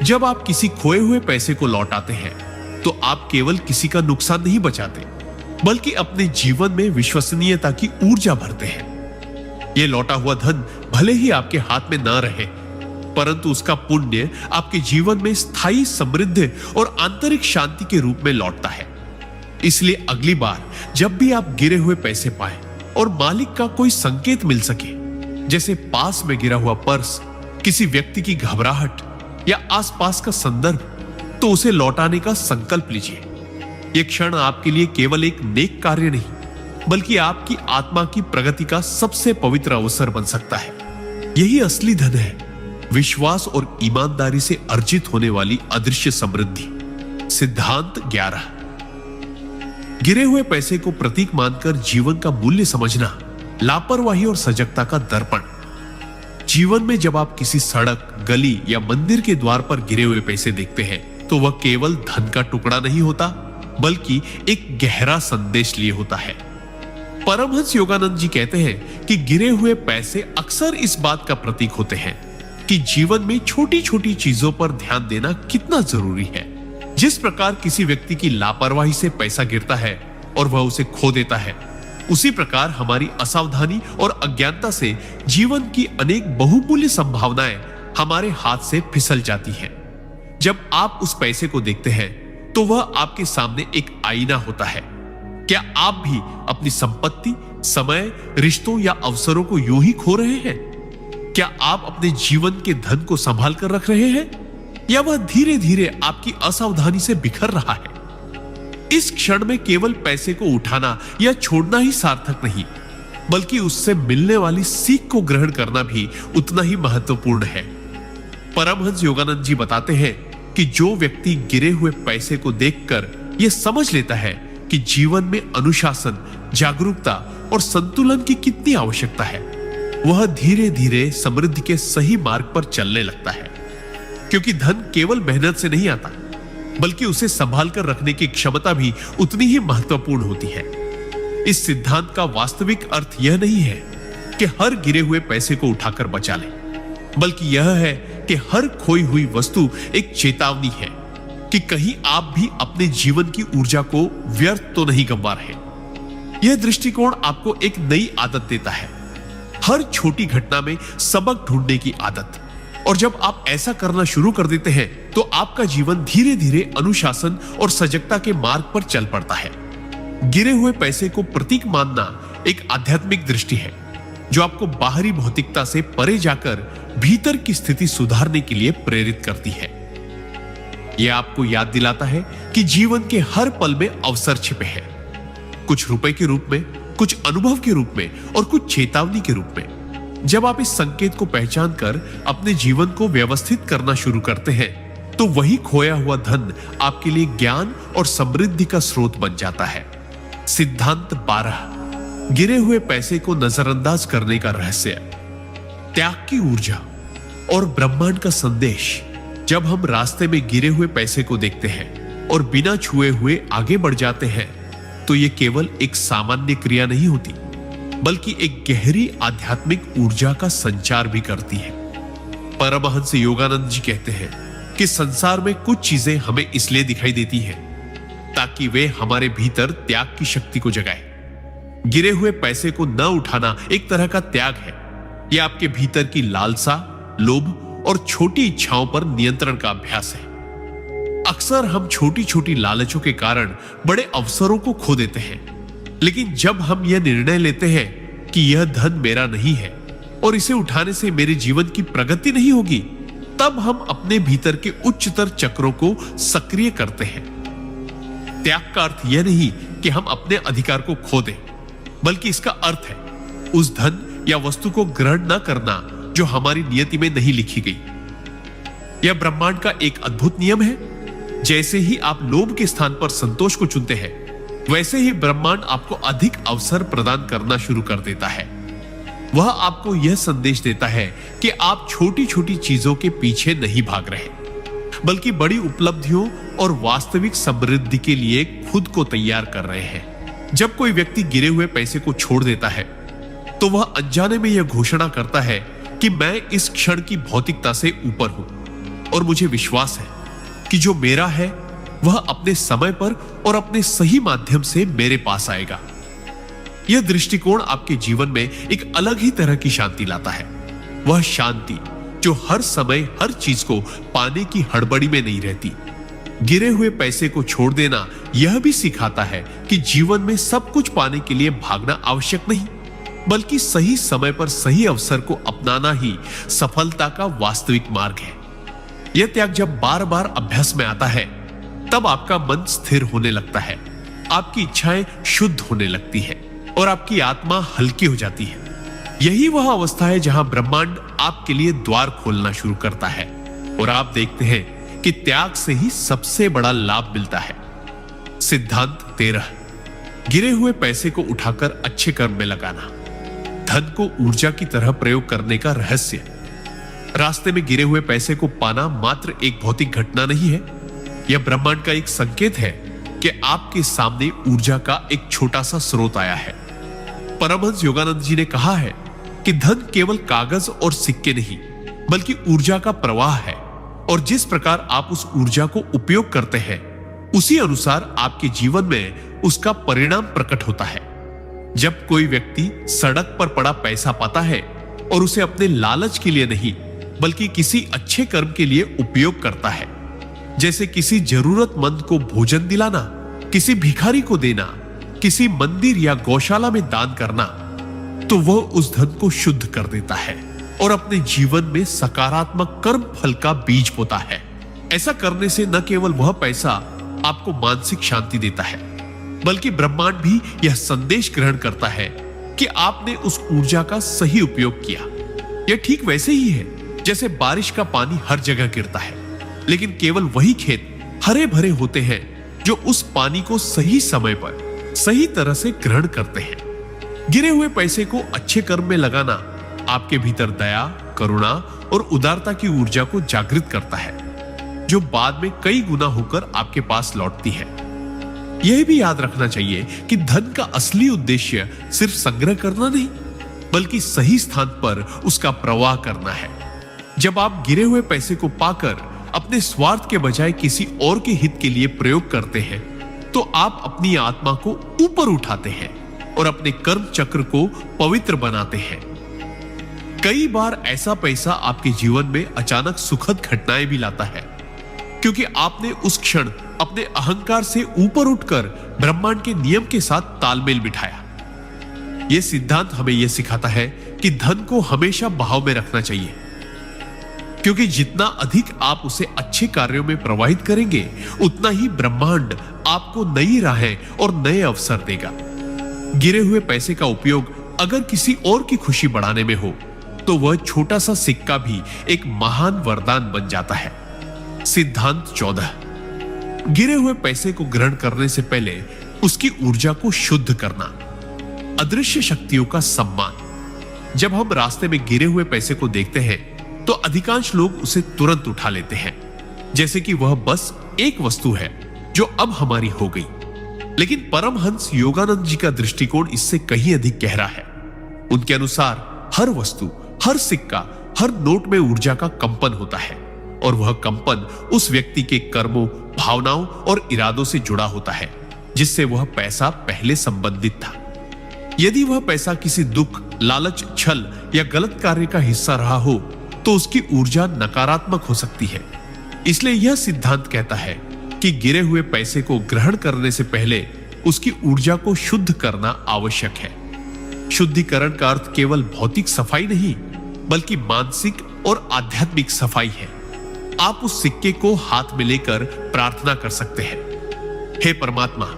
जब आप किसी खोए हुए पैसे को लौटाते हैं, तो आप केवल किसी का नुकसान नहीं बचाते, बल्कि अपने जीवन में विश्वसनीयता की ऊर्जा भरते हैं। यह लौटा हुआ धन भले ही आपके हाथ में ना रहे, परंतु उसका पुण्य आपके जीवन में स्थायी समृद्धि और आंतरिक शांति के रूप में लौटता है। इसलिए अगली बार जब भी आप गिरे हुए पैसे पाएं और मालिक का कोई संकेत मिल सके, जैसे पास में गिरा हुआ पर्स, किसी व्यक्ति की घबराहट या आसपास का संदर्भ, तो उसे लौटाने का संकल्प लीजिए। यह क्षण आपके लिए केवल एक नेक कार्य नहीं, बल्कि आपकी आत्मा की प्रगति का सबसे पवित्र अवसर बन सकता है। यही असली धन है, विश्वास और ईमानदारी से अर्जित होने वाली अदृश्य समृद्धि। सिद्धांत 11। गिरे हुए पैसे को प्रतीक मानकर जीवन का मूल्य समझना लापरवाही और सजगता का दर्पण। जीवन में जब आप किसी सड़क, गली या मंदिर के द्वार पर गिरे हुए पैसे देखते हैं, तो वह केवल धन का टुकड़ा नहीं होता, बल्कि एक गहरा संदेश लिए होता है। परमहंस योगानंद जी कहते हैं कि गिरे हुए पैसे अक्सर इस बात का प्रतीक होते हैं कि जीवन में छोटी छोटी चीजों पर ध्यान देना कितना जरूरी है। जिस प्रकार किसी व्यक्ति की लापरवाही से पैसा गिरता है और वह उसे खो देता है, उसी प्रकार हमारी असावधानी और अज्ञानता से जीवन की अनेक बहुमूल्य संभावनाएं हमारे हाथ से फिसल जाती हैं। जब आप उस पैसे को देखते हैं, तो वह आपके सामने एक आईना होता है। क्या आप भी अपनी संपत्ति, समय, रिश्तों या अवसरों को यूं ही खो रहे हैं? क्या आप अपने जीवन के धन को संभाल कर रख रहे हैं, या वह धीरे धीरे आपकी असावधानी से बिखर रहा है? इस क्षण में केवल पैसे को उठाना या छोड़ना ही सार्थक नहीं, बल्कि उससे मिलने वाली सीख को ग्रहण करना भी उतना ही महत्वपूर्ण है। परमहंस योगानंद जी बताते हैं कि जो व्यक्ति गिरे हुए पैसे को देखकर यह समझ लेता है कि जीवन में अनुशासन, जागरूकता और संतुलन की कितनी आवश्यकता है, वह धीरे धीरे समृद्धि के सही मार्ग पर चलने लगता है। क्योंकि धन केवल मेहनत से नहीं आता, बल्कि उसे संभाल कर रखने की क्षमता भी उतनी ही महत्वपूर्ण होती है। इस सिद्धांत का वास्तविक अर्थ यह नहीं है कि हर गिरे हुए पैसे को उठाकर बचा लें, बल्कि यह है कि हर खोई हुई वस्तु एक चेतावनी है कि कहीं आप भी अपने जीवन की ऊर्जा को व्यर्थ तो नहीं गंवा रहे। यह दृष्टिकोण आपको एक नई आदत देता है, हर छोटी घटना में सबक ढूंढने की आदत। और जब आप ऐसा करना शुरू कर देते हैं, तो आपका जीवन धीरे धीरे अनुशासन और सजगता के मार्ग पर चल पड़ता है। गिरे हुए पैसे को प्रतीक मानना एक आध्यात्मिक दृष्टि है, जो आपको बाहरी भौतिकता से परे जाकर भीतर की स्थिति सुधारने के लिए प्रेरित करती है। यह आपको याद दिलाता है कि जीवन के हर पल में अवसर छिपे हैं, कुछ रुपए के रूप में, कुछ अनुभव के रूप में और कुछ चेतावनी के रूप में। जब आप इस संकेत को पहचान कर अपने जीवन को व्यवस्थित करना शुरू करते हैं, तो वही खोया हुआ धन आपके लिए ज्ञान और समृद्धि का स्रोत बन जाता है। सिद्धांत 12, गिरे हुए पैसे को नजरअंदाज करने का रहस्य। त्याग की ऊर्जा और ब्रह्मांड का संदेश। जब हम रास्ते में गिरे हुए पैसे को देखते हैं और बिना छुए हुए आगे बढ़ जाते हैं, तो यह केवल एक सामान्य क्रिया नहीं होती, बल्कि एक गहरी आध्यात्मिक ऊर्जा का संचार भी करती है। परमहंस योगानंद जी कहते हैं कि संसार में कुछ चीजें हमें इसलिए दिखाई देती हैं ताकि वे हमारे भीतर त्याग की शक्ति को जगाए। गिरे हुए पैसे को न उठाना एक तरह का त्याग है। यह आपके भीतर की लालसा, लोभ और छोटी इच्छाओं पर नियंत्रण का अभ्यास है। अक्सर हम छोटी छोटी लालचों के कारण बड़े अवसरों को खो देते हैं, लेकिन जब हम यह निर्णय लेते हैं कि यह धन मेरा नहीं है और इसे उठाने से मेरे जीवन की प्रगति नहीं होगी, तब हम अपने भीतर के उच्चतर चक्रों को सक्रिय करते हैं। त्याग का अर्थ यह नहीं कि हम अपने अधिकार को खो दें, बल्कि इसका अर्थ है उस धन या वस्तु को ग्रहण न करना जो हमारी नियति में नहीं लिखी गई। यह ब्रह्मांड का एक अद्भुत नियम है। जैसे ही आप लोभ के स्थान पर संतोष को चुनते हैं, वैसे ही ब्रह्मांड आपको अधिक अवसर प्रदान करना शुरू कर देता है। वह आपको यह संदेश देता है कि आप छोटी छोटी चीजों के पीछे नहीं भाग रहे, बल्कि बड़ी उपलब्धियों और वास्तविक समृद्धि के लिए खुद को तैयार कर रहे हैं। जब कोई व्यक्ति गिरे हुए पैसे को छोड़ देता है, तो वह अनजाने में यह घोषणा करता है कि मैं इस क्षण की भौतिकता से ऊपर हूं और मुझे विश्वास है कि जो मेरा है वह अपने समय पर और अपने सही माध्यम से मेरे पास आएगा। यह दृष्टिकोण आपके जीवन में एक अलग ही तरह की शांति लाता है। वह शांति जो हर समय हर चीज को पाने की हड़बड़ी में नहीं रहती। गिरे हुए पैसे को छोड़ देना यह भी सिखाता है कि जीवन में सब कुछ पाने के लिए भागना आवश्यक नहीं, बल्कि सही समय पर सही अवसर को अपनाना ही सफलता का वास्तविक मार्ग है। यह त्याग जब बार बार अभ्यास में आता है, तब आपका मन स्थिर होने लगता है, आपकी इच्छाएं शुद्ध होने लगती है और आपकी आत्मा हल्की हो जाती है। यही वह अवस्था है जहां ब्रह्मांड आपके लिए द्वार खोलना शुरू करता है और आप देखते हैं कि त्याग से ही सबसे बड़ा लाभ मिलता है। सिद्धांत 13, गिरे हुए पैसे को उठाकर अच्छे कर्म में लगाना। धन को ऊर्जा की तरह प्रयोग करने का रहस्य। रास्ते में गिरे हुए पैसे को पाना मात्र एक भौतिक घटना नहीं है, यह ब्रह्मांड का एक संकेत है कि आपके सामने ऊर्जा का एक छोटा सा स्रोत आया है। परमहंस योगानंद जी ने कहा है कि धन केवल कागज और सिक्के नहीं, बल्कि ऊर्जा का प्रवाह है, और जिस प्रकार आप उस ऊर्जा को उपयोग करते हैं, उसी अनुसार आपके जीवन में उसका परिणाम प्रकट होता है। जब कोई व्यक्ति सड़क पर पड़ा पैसा पाता है और उसे अपने लालच के लिए नहीं, बल्कि किसी अच्छे कर्म के लिए उपयोग करता है, जैसे किसी जरूरतमंद को भोजन दिलाना, किसी भिखारी को देना, किसी मंदिर या गौशाला में दान करना, तो वह उस धन को शुद्ध कर देता है और अपने जीवन में सकारात्मक कर्म फल का बीज बोता है। ऐसा करने से न केवल वह पैसा आपको मानसिक शांति देता है, बल्कि ब्रह्मांड भी यह संदेश ग्रहण करता है कि आपने उस ऊर्जा का सही उपयोग किया। यह ठीक वैसे ही है जैसे बारिश का पानी हर जगह गिरता है, लेकिन केवल वही खेत हरे भरे होते हैं जो उस पानी को सही समय पर सही तरह से ग्रहण करते हैं। गिरे हुए पैसे को अच्छे कर्म में लगाना आपके भीतर दया, करुणा और उदारता की ऊर्जा को जागृत करता है, जो बाद में कई गुना होकर आपके पास लौटती है। यह भी याद रखना चाहिए कि धन का असली उद्देश्य सिर्फ संग्रह करना नहीं, बल्कि सही स्थान पर उसका प्रवाह करना है। जब आप गिरे हुए पैसे को पाकर अपने स्वार्थ के बजाय किसी और के हित के लिए प्रयोग करते हैं, तो आप अपनी आत्मा को ऊपर उठाते हैं और अपने कर्म चक्र को पवित्र बनाते हैं। कई बार ऐसा पैसा आपके जीवन में अचानक सुखद घटनाएं भी लाता है, क्योंकि आपने उस क्षण अपने अहंकार से ऊपर उठकर ब्रह्मांड के नियम के साथ तालमेल बिठाया। यह सिद्धांत हमें यह सिखाता है कि धन को हमेशा बहाव में रखना चाहिए, क्योंकि जितना अधिक आप उसे अच्छे कार्यों में प्रवाहित करेंगे, उतना ही ब्रह्मांड आपको नई राहें और नए अवसर देगा। गिरे हुए पैसे का उपयोग अगर किसी और की खुशी बढ़ाने में हो, तो वह छोटा सा सिक्का भी एक महान वरदान बन जाता है। सिद्धांत 14। गिरे हुए पैसे को ग्रहण करने से पहले उसकी ऊर्जा को शुद्ध करना। अदृश्य शक्तियों का सम्मान। जब हम रास्ते में गिरे हुए पैसे को देखते हैं तो अधिकांश लोग उसे तुरंत उठा लेते हैं, जैसे कि वह बस एक वस्तु है जो अब हमारी हो गई। लेकिन परमहंस योगानंद जी का दृष्टिकोण इससे कहीं अधिक गहरा है। उनके अनुसार हर वस्तु, हर सिक्का, हर नोट में ऊर्जा का कंपन होता है, और वह कंपन उस व्यक्ति के कर्मों, भावनाओं और इरादों से जुड़ा होता है जिससे वह पैसा पहले संबंधित था। यदि वह पैसा किसी दुख, लालच, छल या गलत कार्य का हिस्सा रहा हो तो उसकी ऊर्जा नकारात्मक हो सकती है। इसलिए यह सिद्धांत कहता है कि गिरे हुए पैसे को ग्रहण करने से पहले उसकी ऊर्जा को शुद्ध करना आवश्यक है। शुद्धिकरण का अर्थ केवल भौतिक सफाई नहीं, बल्कि मानसिक और आध्यात्मिक सफाई है। आप उस सिक्के को हाथ में लेकर प्रार्थना कर सकते हैं, हे परमात्मा,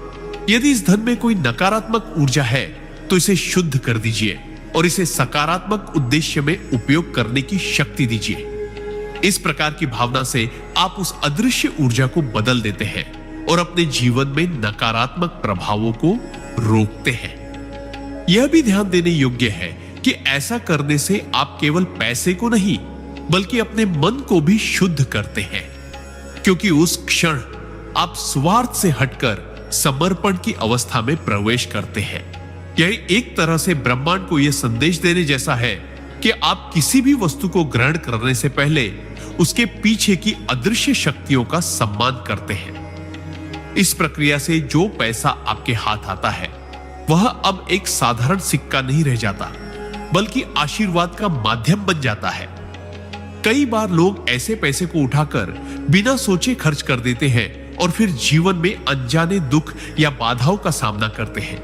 यदि इस धन में कोई नकारात्मक ऊर्जा है तो इसे शुद्ध कर दीजिए और इसे सकारात्मक उद्देश्य में उपयोग करने की शक्ति दीजिए। इस प्रकार की भावना से आप उस अदृश्य ऊर्जा को बदल देते हैं और अपने जीवन में नकारात्मक प्रभावों को रोकते हैं। यह भी ध्यान देने योग्य है कि ऐसा करने से आप केवल पैसे को नहीं, बल्कि अपने मन को भी शुद्ध करते हैं, क्योंकि उस क्षण आप स्वार्थ से हटकर समर्पण की अवस्था में प्रवेश करते हैं। यह एक तरह से ब्रह्मांड को यह संदेश देने जैसा है कि आप किसी भी वस्तु को ग्रहण करने से पहले उसके पीछे की अदृश्य शक्तियों का सम्मान करते हैं। इस प्रक्रिया से जो पैसा आपके हाथ आता है वह अब एक साधारण सिक्का नहीं रह जाता, बल्कि आशीर्वाद का माध्यम बन जाता है। कई बार लोग ऐसे पैसे को उठाकर बिना सोचे खर्च कर देते हैं और फिर जीवन में अनजाने दुख या बाधाओं का सामना करते हैं,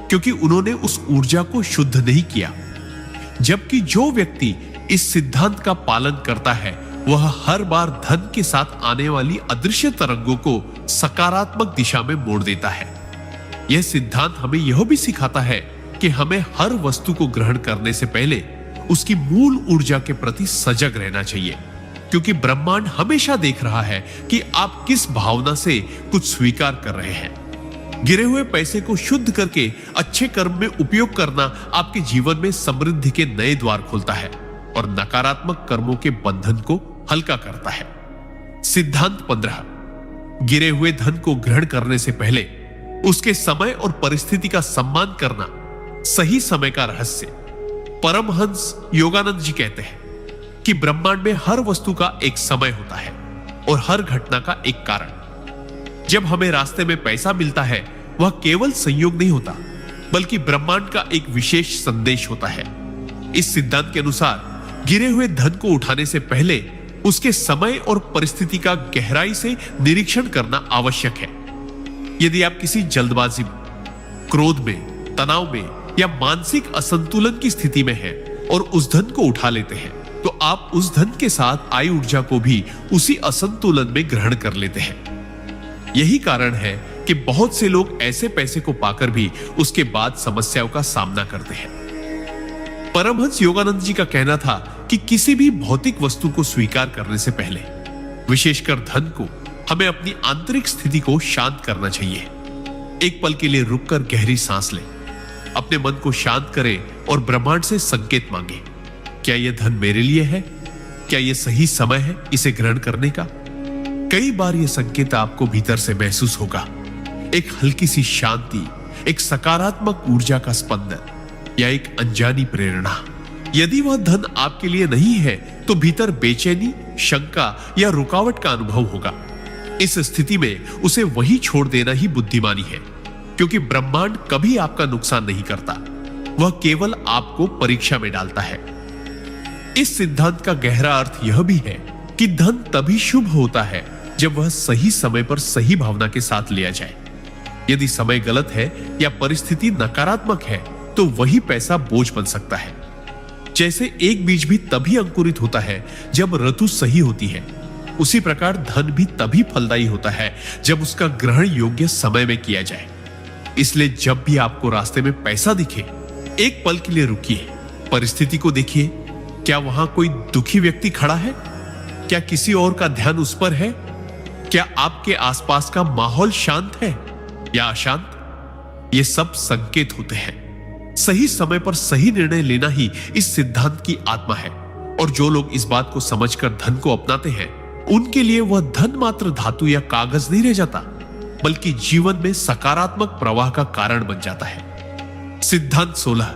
क्योंकि उन्होंने उस ऊर्जा को शुद्ध नहीं किया। जबकि जो व्यक्ति इस सिद्धांत का पालन करता है वह हर बार धन के साथ आने वाली अदृश्य तरंगों को सकारात्मक दिशा में मोड़ देता है। यह सिद्धांत हमें यह भी सिखाता है कि हमें हर वस्तु को ग्रहण करने से पहले उसकी मूल ऊर्जा के प्रति सजग रहना चाहिए, क्योंकि ब्रह्मांड हमेशा देख रहा है कि आप किस भावना से कुछ स्वीकार कर रहे हैं। गिरे हुए पैसे को शुद्ध करके अच्छे कर्म में उपयोग करना आपके जीवन में समृद्धि के नए द्वार खोलता है और नकारात्मक कर्मों के बंधन को हल्का करता है। सिद्धांत 15। गिरे हुए धन को ग्रहण करने से पहले उसके समय और परिस्थिति का सम्मान करना सही समय का रहस्य। परमहंस योगानंद जी कहते हैं कि ब्रह्मांड में हर वस्तु का एक समय होता है और हर घटना का एक कारण। जब हमें रास्ते में पैसा मिलता है वह केवल संयोग नहीं होता, बल्कि ब्रह्मांड का एक विशेष संदेश होता है। इस सिद्धांत के अनुसार गिरे हुए धन को उठाने से पहले उसके समय और परिस्थिति का गहराई से निरीक्षण करना आवश्यक है। यदि आप किसी जल्दबाजी में, क्रोध में, तनाव में या मानसिक असंतुलन की स्थिति में हैं और उस धन को उठा लेते हैं, तो आप उस धन के साथ आई ऊर्जा को भी उसी असंतुलन में ग्रहण कर लेते हैं। यही कारण है कि बहुत से लोग ऐसे पैसे को पाकर भी उसके बाद समस्याओं का सामना करते हैं। परमहंस योगानंद जी का कहना था कि किसी भी भौतिक वस्तु को स्वीकार करने से पहले, विशेषकर धन को, हमें अपनी आंतरिक स्थिति को शांत करना चाहिए। एक पल के लिए रुककर गहरी सांस लें, अपने मन को शांत करें और ब्रह्मांड से संकेत मांगे। क्या यह धन मेरे लिए है? क्या यह सही समय है इसे ग्रहण करने का? कई बार यह संकेत आपको भीतर से महसूस होगा, एक हल्की सी शांति, एक सकारात्मक ऊर्जा का स्पंदन या एक अनजानी प्रेरणा। यदि वह धन आपके लिए नहीं है तो भीतर बेचैनी, शंका या रुकावट का अनुभव होगा। इस स्थिति में उसे वही छोड़ देना ही बुद्धिमानी है, क्योंकि ब्रह्मांड कभी आपका नुकसान नहीं करता, वह केवल आपको परीक्षा में डालता है। इस सिद्धांत का गहरा अर्थ यह भी है कि धन तभी शुभ होता है जब वह सही समय पर सही भावना के साथ लिया जाए। यदि समय गलत है या परिस्थिति नकारात्मक है तो वही पैसा बोझ बन सकता है। जैसे एक बीज भी तभी अंकुरित होता है जब ऋतु सही होती है, उसी प्रकार धन भी तभी फलदायी होता है जब उसका ग्रहण योग्य समय में किया जाए। इसलिए जब भी आपको रास्ते में पैसा दिखे, एक पल के लिए रुकिए, परिस्थिति को देखिए। क्या वहां कोई दुखी व्यक्ति खड़ा है? क्या किसी और का ध्यान उस पर है? क्या आपके आसपास का माहौल शांत है या अशांत? ये सब संकेत होते हैं। सही समय पर सही निर्णय लेना ही इस सिद्धांत की आत्मा है। और जो लोग इस बात को समझकर धन को अपनाते हैं, उनके लिए वह धन मात्र धातु या कागज नहीं रह जाता, बल्कि जीवन में सकारात्मक प्रवाह का कारण बन जाता है। सिद्धांत 16,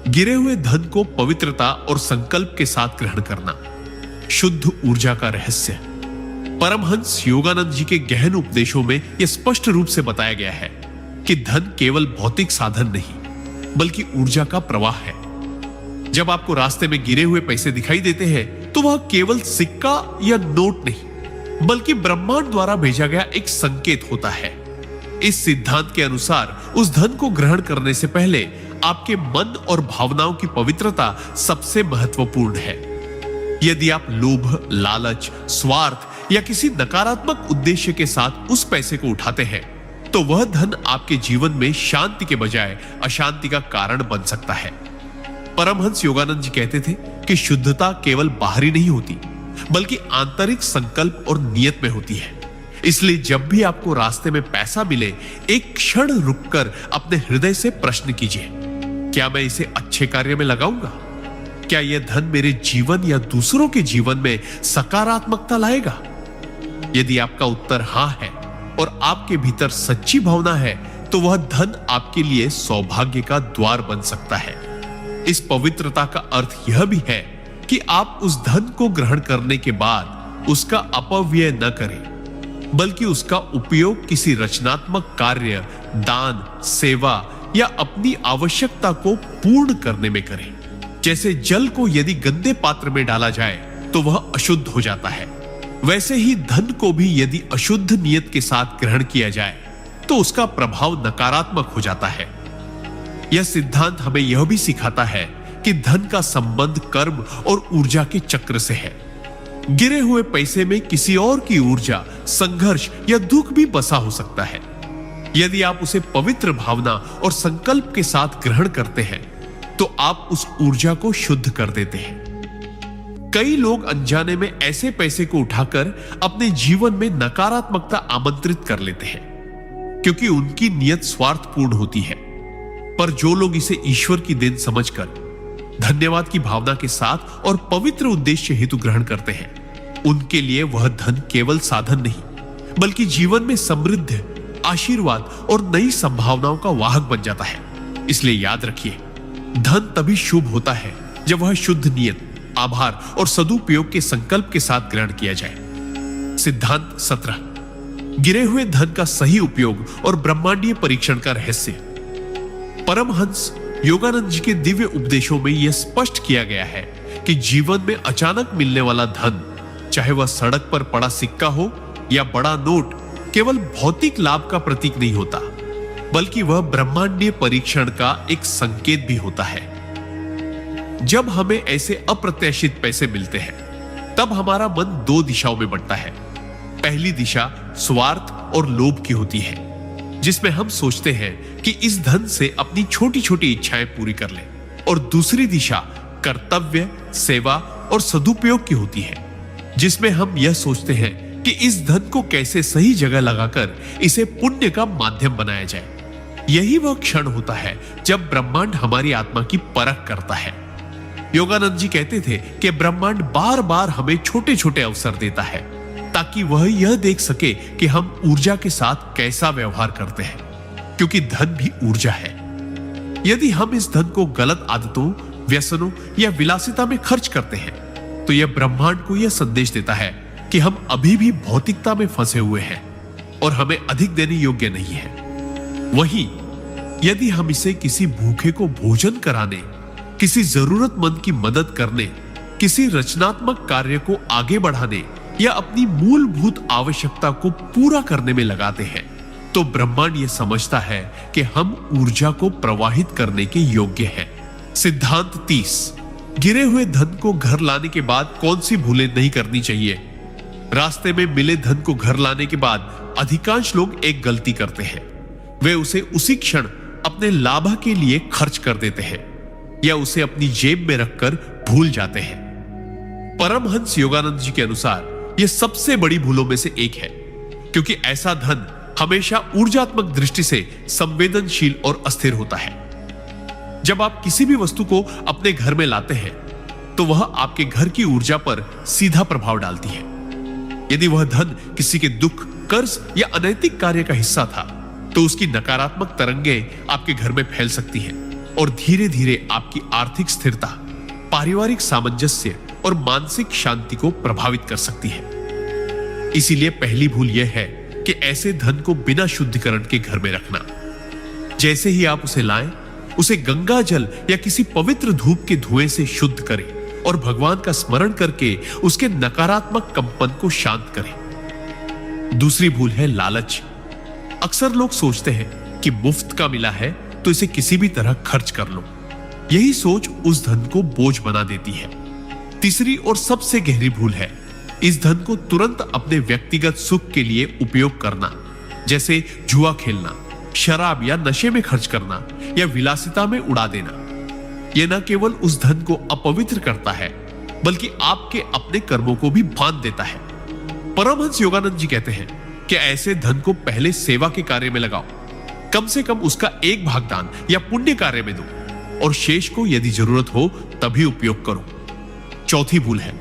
गिरे हुए धन को पवित्रता और संकल्प के साथ ग्रहण करना। शुद्ध ऊर्जा का रहस्य। परमहंस योगानंद जी के गहन उपदेशों में यह स्पष्ट रूप से बताया गया है कि धन केवल भौतिक साधन नहीं, बल्कि ऊर्जा का प्रवाह है। जब आपको रास्ते में गिरे हुए पैसे दिखाई देते हैं, तो वह केवल सिक्का या नोट नहीं, बल्कि ब्रह्मांड द्वारा भेजा गया एक संकेत होता है। इस सिद्धांत के अनुसार उस धन को ग्रहण करने से पहले आपके मन और भावनाओं की पवित्रता सबसे महत्वपूर्ण है। यदि आप लोभ, लालच, स्वार्थ या किसी नकारात्मक उद्देश्य के साथ उस पैसे को उठाते हैं, तो वह धन आपके जीवन में शांति के बजाय अशांति का कारण बन सकता है। परमहंस योगानंद जी कहते थे कि शुद्धता केवल बाहरी नहीं होती, बल्कि आंतरिक संकल्प और नियत में होती है। इसलिए जब भी आपको रास्ते में पैसा मिले, एक क्षण रुककर अपने हृदय से प्रश्न कीजिए, क्या मैं इसे अच्छे कार्य में लगाऊंगा? क्या यह धन मेरे जीवन या दूसरों के जीवन में सकारात्मकता लाएगा? यदि आपका उत्तर हां है और आपके भीतर सच्ची भावना है, तो वह धन आपके लिए सौभाग्य का द्वार बन सकता है। इस पवित्रता का अर्थ यह भी है कि आप उस धन को ग्रहण करने के बाद उसका अपव्यय न करें, बल्कि उसका उपयोग किसी रचनात्मक कार्य, दान, सेवा या अपनी आवश्यकता को पूर्ण करने में करें। जैसे जल को यदि गंदे पात्र में डाला जाए तो वह अशुद्ध हो जाता है, वैसे ही धन को भी यदि अशुद्ध नियत के साथ ग्रहण किया जाए तो उसका प्रभाव नकारात्मक हो जाता है। यह सिद्धांत हमें यह भी सिखाता है कि धन का संबंध कर्म और ऊर्जा के चक्र से है। गिरे हुए पैसे में किसी और की ऊर्जा, संघर्ष या दुख भी बसा हो सकता है। यदि आप उसे पवित्र भावना और संकल्प के साथ ग्रहण करते हैं, तो आप उस ऊर्जा को शुद्ध कर देते हैं। कई लोग अनजाने में ऐसे पैसे को उठाकर अपने जीवन में नकारात्मकता आमंत्रित कर लेते हैं, क्योंकि उनकी नियत स्वार्थपूर्ण होती है। पर जो लोग इसे ईश्वर की देन समझकर धन्यवाद की भावना के साथ और पवित्र उद्देश्य हेतु ग्रहण करते हैं, उनके लिए वह धन केवल साधन नहीं, बल्कि जीवन में समृद्ध, आशीर्वाद और नई संभावनाओं का वाहक बन जाता है। इसलिए याद रखिए, धन तभी शुभ होता है जब वह शुद्ध नियत, आभार और सदुपयोग के संकल्प के साथ ग्रहण किया जाए। सिद्धांत 17, गिरे हुए धन का सही उपयोग और ब्रह्मांडीय परीक्षण का रहस्य। परमहंस योगानंद जी के दिव्य उपदेशों में यह स्पष्ट किया गया है कि जीवन में अचानक मिलने वाला धन, चाहे वह सड़क पर पड़ा सिक्का हो या बड़ा नोट, केवल भौतिक लाभ का प्रतीक नहीं होता, बल्कि वह ब्रह्मांडीय परीक्षण का एक संकेत भी होता है। जब हमें ऐसे अप्रत्याशित पैसे मिलते हैं, तब हमारा मन दो दिशाओं में बढ़ता है। पहली दिशा स्वार्थ और लोभ की होती है, जिसमें हम सोचते हैं कि इस धन से अपनी छोटी छोटी इच्छाएं पूरी कर लें, और दूसरी दिशा कर्तव्य, सेवा और सदुपयोग की होती है, जिसमें हम यह सोचते हैं कि इस धन को कैसे सही जगह लगाकर इसे पुण्य का माध्यम बनाया जाए। यही वह क्षण होता है जब ब्रह्मांड हमारी आत्मा की परख करता है। योगानंद जी कहते थे कि ब्रह्मांड बार बार हमें छोटे छोटे अवसर देता है, ताकि वह यह देख सके कि हम ऊर्जा के साथ कैसा व्यवहार करते हैं, क्योंकि धन भी ऊर्जा है। यदि हम इस धन को गलत आदतों, व्यसनों या विलासिता में खर्च करते हैं, तो यह ब्रह्मांड को यह संदेश देता है कि हम अभी भी भौतिकता में फंसे हुए हैं और हमें अधिक देने योग्य नहीं है। वहीं यदि हम इसे किसी भूखे को भोजन कराने, किसी जरूरतमंद की मदद करने, किसी रचनात्मक कार्य को आगे बढ़ाने या अपनी मूलभूत आवश्यकता को पूरा करने में लगाते हैं, तो ब्रह्मांड यह समझता है कि हम ऊर्जा को प्रवाहित करने के योग्य हैं। सिद्धांत 30, गिरे हुए धन को घर लाने के बाद कौन सी भूलें नहीं करनी चाहिए? रास्ते में मिले धन को घर लाने के बाद अधिकांश लोग एक गलती करते हैं। वे उसे उसी क्षण अपने लाभ के लिए खर्च कर देते हैं या उसे अपनी जेब में रखकर भूल जाते हैं। परमहंस योगानंद जी के अनुसार यह सबसे बड़ी भूलों में से एक है, क्योंकि ऐसा धन हमेशा ऊर्जात्मक दृष्टि से संवेदनशील और अस्थिर होता है। जब आप किसी भी वस्तु को अपने घर में लाते हैं तो वह आपके घर की ऊर्जा पर सीधा प्रभाव डालती है। यदि वह धन किसी के दुख, कर्ज या अनैतिक कार्य का हिस्सा था तो उसकी नकारात्मक तरंगें आपके घर में फैल सकती हैं और धीरे धीरे आपकी आर्थिक स्थिरता, पारिवारिक सामंजस्य और मानसिक शांति को प्रभावित कर सकती है। इसीलिए पहली भूल यह है कि ऐसे धन को बिना शुद्धिकरण के घर में रखना। जैसे ही आप उसे लाएं, उसे गंगा जल या किसी पवित्र धूप के धुएं से शुद्ध करें और भगवान का स्मरण करके उसके नकारात्मक कंपन को शांत करें। दूसरी भूल है लालच। अक्सर लोग सोचते हैं कि मुफ्त का मिला है तो इसे किसी भी तरह खर्च कर लो। यही सोच उस धन को बोझ बना देती है। तीसरी और सबसे गहरी भूल है इस धन को तुरंत अपने व्यक्तिगत सुख के लिए उपयोग करना, जैसे जुआ खेलना, शराब या नशे में खर्च करना या विलासिता में उड़ा देना। यह न केवल उस धन को अपवित्र करता है बल्कि आपके अपने कर्मों को भी बांध देता है। परमहंस योगानंद जी कहते हैं कि ऐसे धन को पहले सेवा के कार्य में लगाओ, कम से कम उसका एक भाग दान या पुण्य कार्य में दो और शेष को यदि जरूरत हो तभी उपयोग करो। चौथी भूल है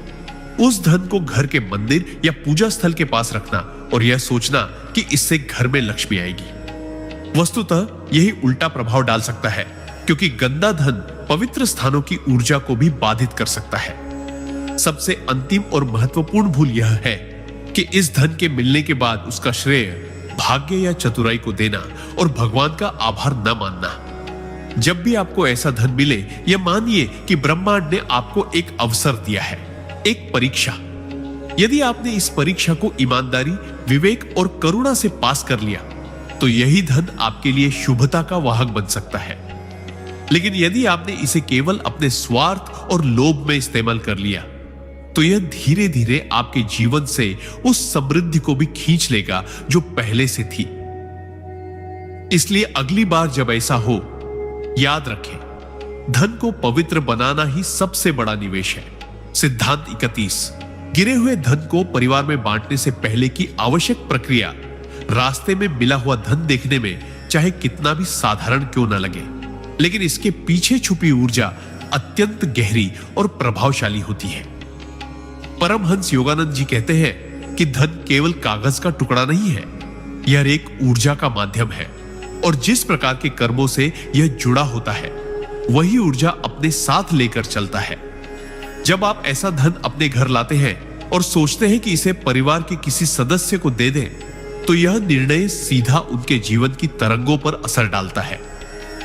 उस धन को घर के मंदिर या पूजा स्थल के पास रखना और यह सोचना कि इससे घर में लक्ष्मी आएगी। वस्तुतः यही उल्टा प्रभाव डाल सकता है, क्योंकि गंदा धन पवित्र स्थानों की ऊर्जा को भी बाधित कर सकता है। सबसे अंतिम और महत्वपूर्ण भूल यह है कि इस धन के मिलने के बाद उसका श्रेय भाग्य या चतुराई को देना और भगवान का आभार न मानना। जब भी आपको ऐसा धन मिले, यह मानिए कि ब्रह्मांड ने आपको एक अवसर दिया है, एक परीक्षा। यदि आपने इस परीक्षा को ईमानदारी, विवेक और करुणा से पास कर लिया तो यही धन आपके लिए शुभता का वाहक बन सकता है। लेकिन यदि आपने इसे केवल अपने स्वार्थ और लोभ में इस्तेमाल कर लिया तो यह धीरे धीरे आपके जीवन से उस समृद्धि को भी खींच लेगा जो पहले से थी। इसलिए अगली बार जब ऐसा हो, याद रखें, धन को पवित्र बनाना ही सबसे बड़ा निवेश है। सिद्धांत 31। गिरे हुए धन को परिवार में बांटने से पहले की आवश्यक प्रक्रिया रास्ते में मिला हुआ धन देखने में चाहे कितना भी साधारण क्यों न लगे, लेकिन इसके पीछे छुपी ऊर्जा अत्यंत गहरी और प्रभावशाली होती है। परमहंस योगानंद जी कहते हैं कि धन केवल कागज का टुकड़ा नहीं है, यह एक ऊर्जा का माध्यम है और जिस प्रकार के कर्मों से यह जुड़ा होता है वही ऊर्जा अपने साथ लेकर चलता है। जब आप ऐसा धन अपने घर लाते हैं और सोचते हैं कि इसे परिवार के किसी सदस्य को दे दें, तो यह निर्णय सीधा उनके जीवन की तरंगों पर असर डालता है।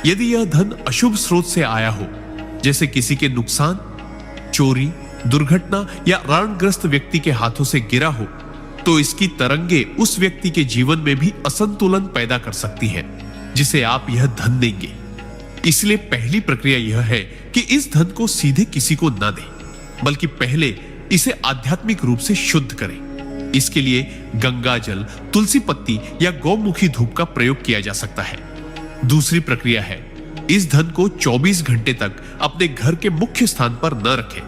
यदि यह धन अशुभ स्रोत से आया हो, जैसे किसी के नुकसान, चोरी, दुर्घटना या रणग्रस्त व्यक्ति के हाथों से गिरा हो, तो इसकी तरंगे उस व्यक्ति के जीवन में भी असंतुलन पैदा कर सकती है, जिसे आप यह धन देंगे। इसलिए पहली प्रक्रिया यह है कि इस धन को सीधे किसी को न दें, बल्कि पहले इसे आध्यात्मिक रूप से शुद्ध करें। इसके लिए गंगा जल, तुलसी पत्ती या गौमुखी धूप का प्रयोग किया जा सकता है। दूसरी प्रक्रिया है इस धन को 24 घंटे तक अपने घर के मुख्य स्थान पर न रखें,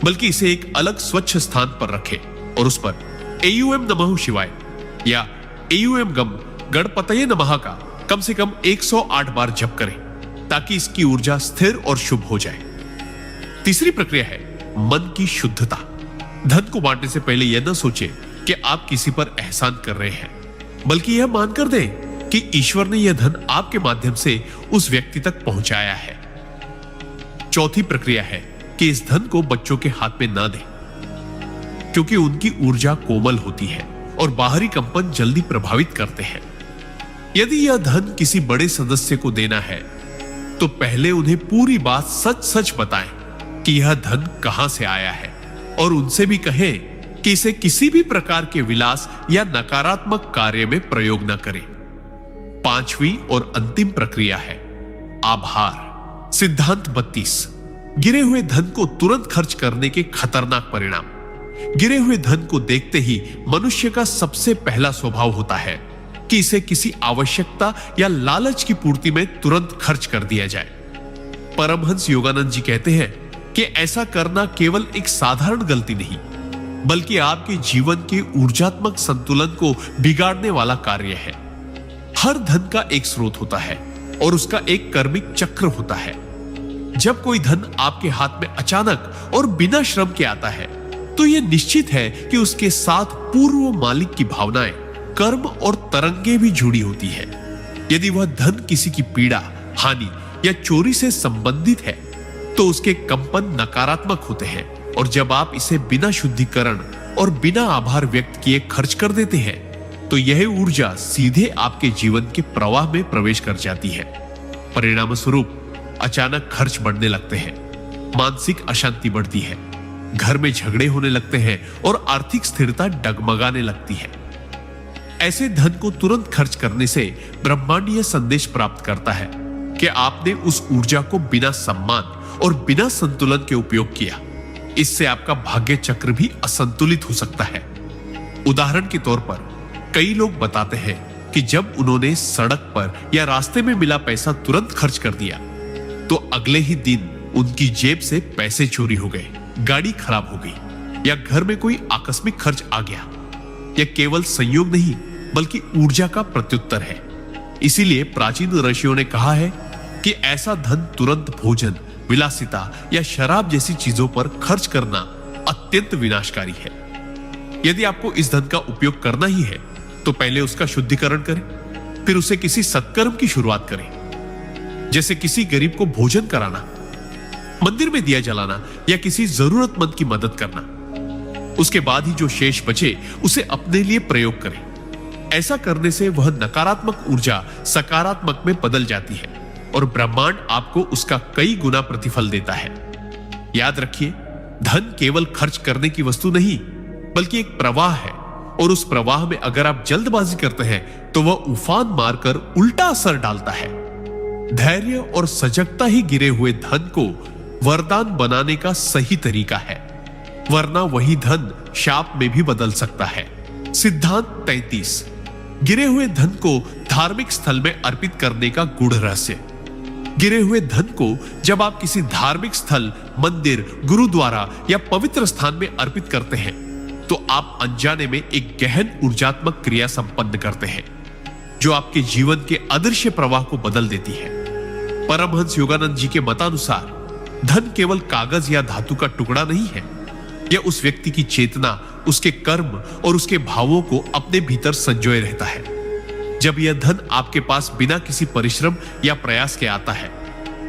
बल्कि इसे एक अलग स्वच्छ स्थान पर रखें और उस पर एयूएम नमः शिवाय या एयूएम गम गणपतये नमः का कम से कम 108 बार जप करें, ताकि इसकी ऊर्जा स्थिर और शुभ हो जाए। तीसरी प्रक्रिया है मन की शुद्धता। धन को बांटने से पहले यह न सोचें कि आप किसी पर एहसान कर रहे हैं, बल्कि यह मानकर दें कि ईश्वर ने यह धन आपके माध्यम से उस व्यक्ति तक पहुंचाया है। चौथी प्रक्रिया है कि इस धन को बच्चों के हाथ में ना दें, क्योंकि उनकी ऊर्जा कोमल होती है और बाहरी कंपन जल्दी प्रभावित करते हैं। यदि यह धन किसी बड़े सदस्य को देना है तो पहले उन्हें पूरी बात सच सच बताएं कि यह धन कहां से आया है, और उनसे भी कहें कि इसे किसी भी प्रकार के विलास या नकारात्मक कार्य में प्रयोग न करें। पांचवी और अंतिम प्रक्रिया है आभार। सिद्धांत 32। गिरे हुए धन को तुरंत खर्च करने के खतरनाक परिणाम। गिरे हुए धन को देखते ही मनुष्य का सबसे पहला स्वभाव होता है कि इसे किसी आवश्यकता या लालच की पूर्ति में तुरंत खर्च कर दिया जाए। परमहंस योगानंद जी कहते हैं कि ऐसा करना केवल एक साधारण गलती नहीं, बल्कि आपके जीवन के ऊर्जात्मक संतुलन को बिगाड़ने वाला कार्य है। हर धन का एक स्रोत होता है और उसका एक कर्मिक चक्र होता है। जब कोई धन आपके हाथ में अचानक और बिना श्रम के आता है, तो यह निश्चित है कि उसके साथ पूर्व मालिक की भावनाएं, कर्म और तरंगे भी जुड़ी होती है। यदि वह धन किसी की पीड़ा, हानि या चोरी से संबंधित है, तो उसके कंपन नकारात्मक होते हैं, और जब आप इसे बिना शुद्धिकरण और बिना आभार व्यक्त किए खर्च कर देते हैं, तो यह ऊर्जा सीधे आपके जीवन के प्रवाह में प्रवेश कर जाती है। परिणाम स्वरूप अचानक खर्च बढ़ने लगते हैं, मानसिक अशांति बढ़ती है, घर में झगड़े होने लगते हैं और आर्थिक स्थिरता डगमगाने लगती है। ऐसे धन को तुरंत खर्च करने से ब्रह्मांड यह संदेश प्राप्त करता है कि आपने उस ऊर्जा को बिना सम्मान और बिना संतुलन के उपयोग किया। इससे आपका भाग्य चक्र भी असंतुलित हो सकता है। उदाहरण के तौर पर कई लोग बताते हैं कि जब उन्होंने सड़क पर या रास्ते में मिला पैसा तुरंत खर्च कर दिया, तो अगले ही दिन उनकी जेब से पैसे चोरी हो गए, गाड़ी खराब हो गई या घर में कोई आकस्मिक खर्च आ गया। यह केवल संयोग नहीं, बल्कि ऊर्जा का प्रत्युत्तर है। इसीलिए प्राचीन ऋषियों ने कहा है कि ऐसा धन तुरंत भोजन, विलासिता या शराब जैसी चीजों पर खर्च करना अत्यंत विनाशकारी है। यदि आपको इस धन का उपयोग करना ही है, तो पहले उसका शुद्धिकरण करें, फिर उसे किसी सत्कर्म की शुरुआत करें, जैसे किसी गरीब को भोजन कराना, मंदिर में दिया जलाना या किसी जरूरतमंद की मदद करना। उसके बाद ही जो शेष बचे उसे अपने लिए प्रयोग करें। ऐसा करने से वह नकारात्मक ऊर्जा सकारात्मक में बदल जाती है और ब्रह्मांड आपको उसका कई गुना प्रतिफल देता है। याद रखिए, धन केवल खर्च करने की वस्तु नहीं, बल्कि एक प्रवाह है, और उस प्रवाह में अगर आप जल्दबाजी करते हैं तो वह उफान मारकर उल्टा असर डालता है। धैर्य और सजगता ही गिरे हुए धन को वरदान बनाने का सही तरीका है, वरना वही धन शाप में भी बदल सकता है। सिद्धांत 33। गिरे हुए धन को धार्मिक स्थल में अर्पित करने का गूढ़ रहस्य। गिरे हुए धन को जब आप किसी धार्मिक स्थल, मंदिर, गुरुद्वारा या पवित्र स्थान में अर्पित करते हैं, तो आप अनजाने में एक गहन ऊर्जात्मक क्रिया संपन्न करते हैं, जो आपके जीवन के अदृश्य प्रवाह को बदल देती है। परमहंस योगानंद जी के मतानुसार धन केवल कागज या धातु का टुकड़ा नहीं है। यह उस व्यक्ति की चेतना, उसके कर्म और उसके भावों को अपने भीतर संजोए रहता है। जब यह धन आपके पास बिना किसी परिश्रम या प्रयास के आता है,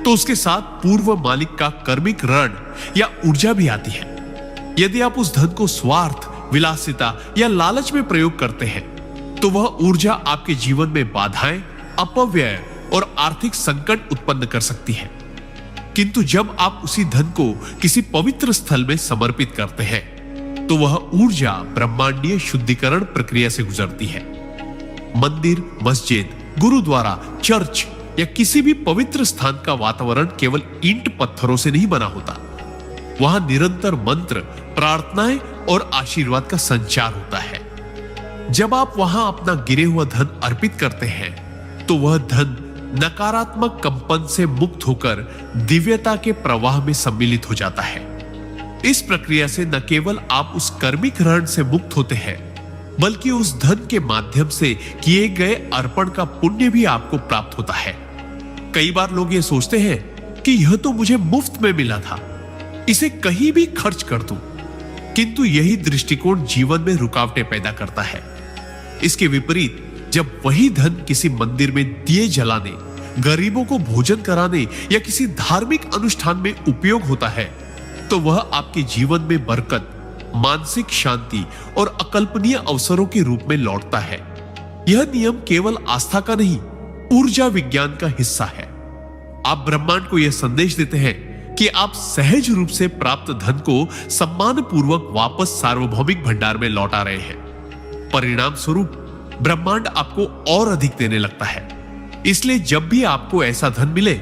तो उसके साथ पूर्व मालिक का कर्मिक ऋण या ऊर्जा भी आती है। यदि आप उस धन को स्वार्थ, विलासिता या लालच में प्रयोग करते हैं, तो वह ऊर्जा आपके जीवन में बाधाएं, अपव्यय और आर्थिक संकट उत्पन्न कर सकती है। किंतु जब आप उसी धन को किसी पवित्र स्थल में समर्पित करते हैं, तो वह ऊर्जा ब्रह्मांडीय शुद्धिकरण प्रक्रिया से गुजरती है। मंदिर, मस्जिद, गुरुद्वारा, चर्च या किसी भी पवित्र स्थान का वातावरण केवल ईंट पत्थरों से नहीं बना होता। वहां निरंतर मंत्र, प्रार्थनाएं और आशीर्वाद का संचार होता है। जब आप वहां अपना गिरे हुआ धन अर्पित करते हैं, तो वह धन नकारात्मक कंपन से मुक्त होकर दिव्यता के प्रवाह में सम्मिलित हो जाता है। इस प्रक्रिया से न केवल आप उस कर्मिक ऋण से मुक्त होते हैं, बल्कि उस धन के माध्यम से किए गए अर्पण का पुण्य भी आपको प्राप्त होता है। कई बार लोग ये सोचते हैं कि यह तो मुझे मुफ्त में मिला था, इसे कहीं भी खर्च कर दूं। किंतु यही दृष्टिकोण जीवन में रुकावटें पैदा करता है। इसके विपरीत जब वही धन किसी मंदिर में दिए जलाने, गरीबों को भोजन कराने या किसी धार्मिक अनुष्ठान में उपयोग होता है, तो वह आपके जीवन में बरकत, मानसिक शांति और अकल्पनीय अवसरों के रूप में लौटता है। यह नियम केवल आस्था का नहीं, ऊर्जा विज्ञान का हिस्सा है। आप ब्रह्मांड को यह संदेश देते हैं कि आप सहज रूप से प्राप्त धन को सम्मानपूर्वक वापस सार्वभौमिक भंडार में लौटा रहे हैं। परिणाम स्वरूप ब्रह्मांड आपको और अधिक देने लगता है। इसलिए जब भी आपको ऐसा धन मिले,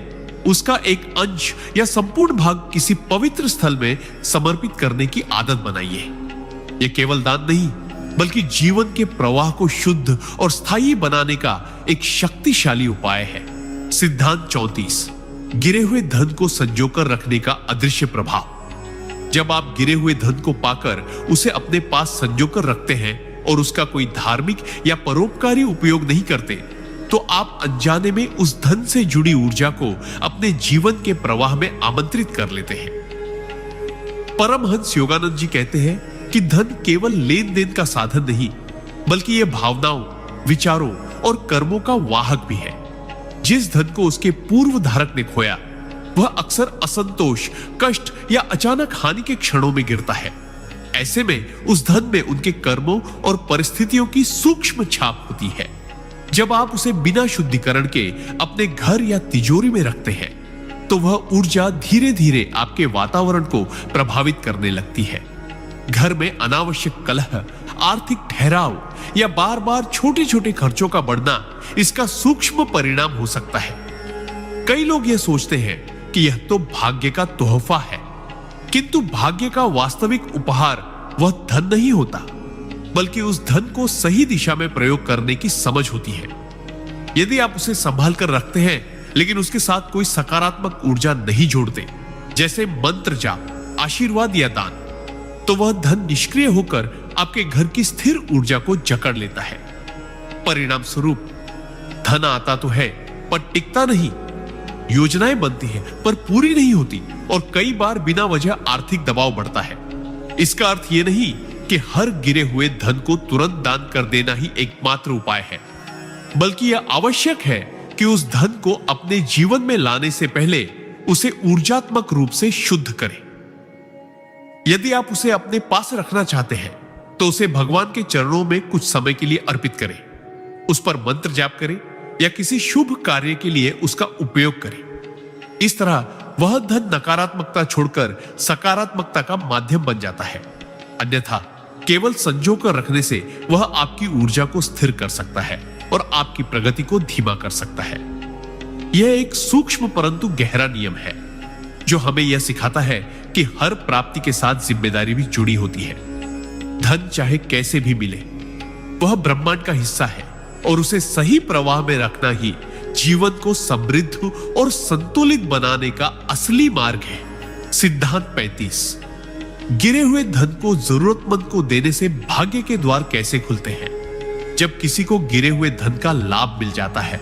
उसका एक अंश या संपूर्ण भाग किसी पवित्र स्थल में समर्पित करने की आदत बनाइए। यह केवल दान नहीं, बल्कि जीवन के प्रवाह को शुद्ध और स्थायी बनाने का एक शक्तिशाली उपाय है। सिद्धांत 34, गिरे हुए धन को संजोकर रखने का अदृश्य प्रभाव। जब आप गिरे हुए धन को पाकर उसे अपने पास संजोकर रखते हैं और उसका कोई धार्मिक या परोपकारी उपयोग नहीं करते, तो आप अनजाने में उस धन से जुड़ी ऊर्जा को अपने जीवन के प्रवाह में आमंत्रित कर लेते हैं। परमहंस योगानंद जी कहते हैं कि धन केवल लेन देन का साधन नहीं, बल्कि यह भावनाओं, विचारों और कर्मों का वाहक भी है। जिस धन को उसके पूर्व धारक ने खोया, वह अक्सर असंतोष, कष्ट या अचानक हानि के क्षणों में गिरता है। ऐसे में उस धन में उनके कर्मों और परिस्थितियों की सूक्ष्म छाप होती है। जब आप उसे बिना शुद्धिकरण के अपने घर या तिजोरी में रखते हैं, तो वह ऊर्जा धीरे धीरे आपके वातावरण को प्रभावित करने लगती है। घर में अनावश्यक कलह, आर्थिक ठहराव या बार बार छोटे छोटे खर्चों का बढ़ना इसका सूक्ष्म परिणाम हो सकता है। कई लोग यह सोचते हैं कि यह तो भाग्य का तोहफा है, किंतु भाग्य का वास्तविक उपहार वह धन नहीं होता, बल्कि उस धन को सही दिशा में प्रयोग करने की समझ होती है। यदि आप उसे संभाल कर रखते हैं, लेकिन उसके साथ कोई सकारात्मक ऊर्जा नहीं जोड़ते, जैसे मंत्र जाप, आशीर्वाद या दान, तो वह धन निष्क्रिय होकर आपके घर की स्थिर ऊर्जा को जकड़ लेता है। परिणाम स्वरूप धन आता तो है, पर टिकता नहीं। योजनाएं बनती हैं, पर पूरी नहीं होती, और कई बार बिना वजह आर्थिक दबाव बढ़ता है। इसका अर्थ यह नहीं कि हर गिरे हुए धन को तुरंत दान कर देना ही एकमात्र उपाय है, बल्कि यह आवश्यक है कि उस धन को अपने जीवन में लाने से पहले उसे ऊर्जात्मक रूप से शुद्ध करें। यदि आप उसे अपने पास रखना चाहते हैं, तो उसे भगवान के चरणों में कुछ समय के लिए अर्पित करें, उस पर मंत्र जाप करें या किसी शुभ कार्य के लिए उसका उपयोग करें। इस तरह वह धन नकारात्मकता छोड़कर सकारात्मकता का माध्यम बन जाता है। अन्यथा केवल संजो कर रखने से वह आपकी ऊर्जा को स्थिर कर सकता है और आपकी प्रगति को धीमा कर सकता है। यह एक सूक्ष्म परंतु गहरा नियम है, जो हमें यह सिखाता है कि हर प्राप्ति के साथ जिम्मेदारी भी जुड़ी होती है। धन चाहे कैसे भी मिले, वह ब्रह्मांड का हिस्सा है, और उसे सही प्रवाह में रखना ही जीवन को समृद्ध और संतुलित बनाने का असली मार्ग है। सिद्धांत 35, गिरे हुए धन को जरूरतमंद को देने से भाग्य के द्वार कैसे खुलते हैं। जब किसी को गिरे हुए धन का लाभ मिल जाता है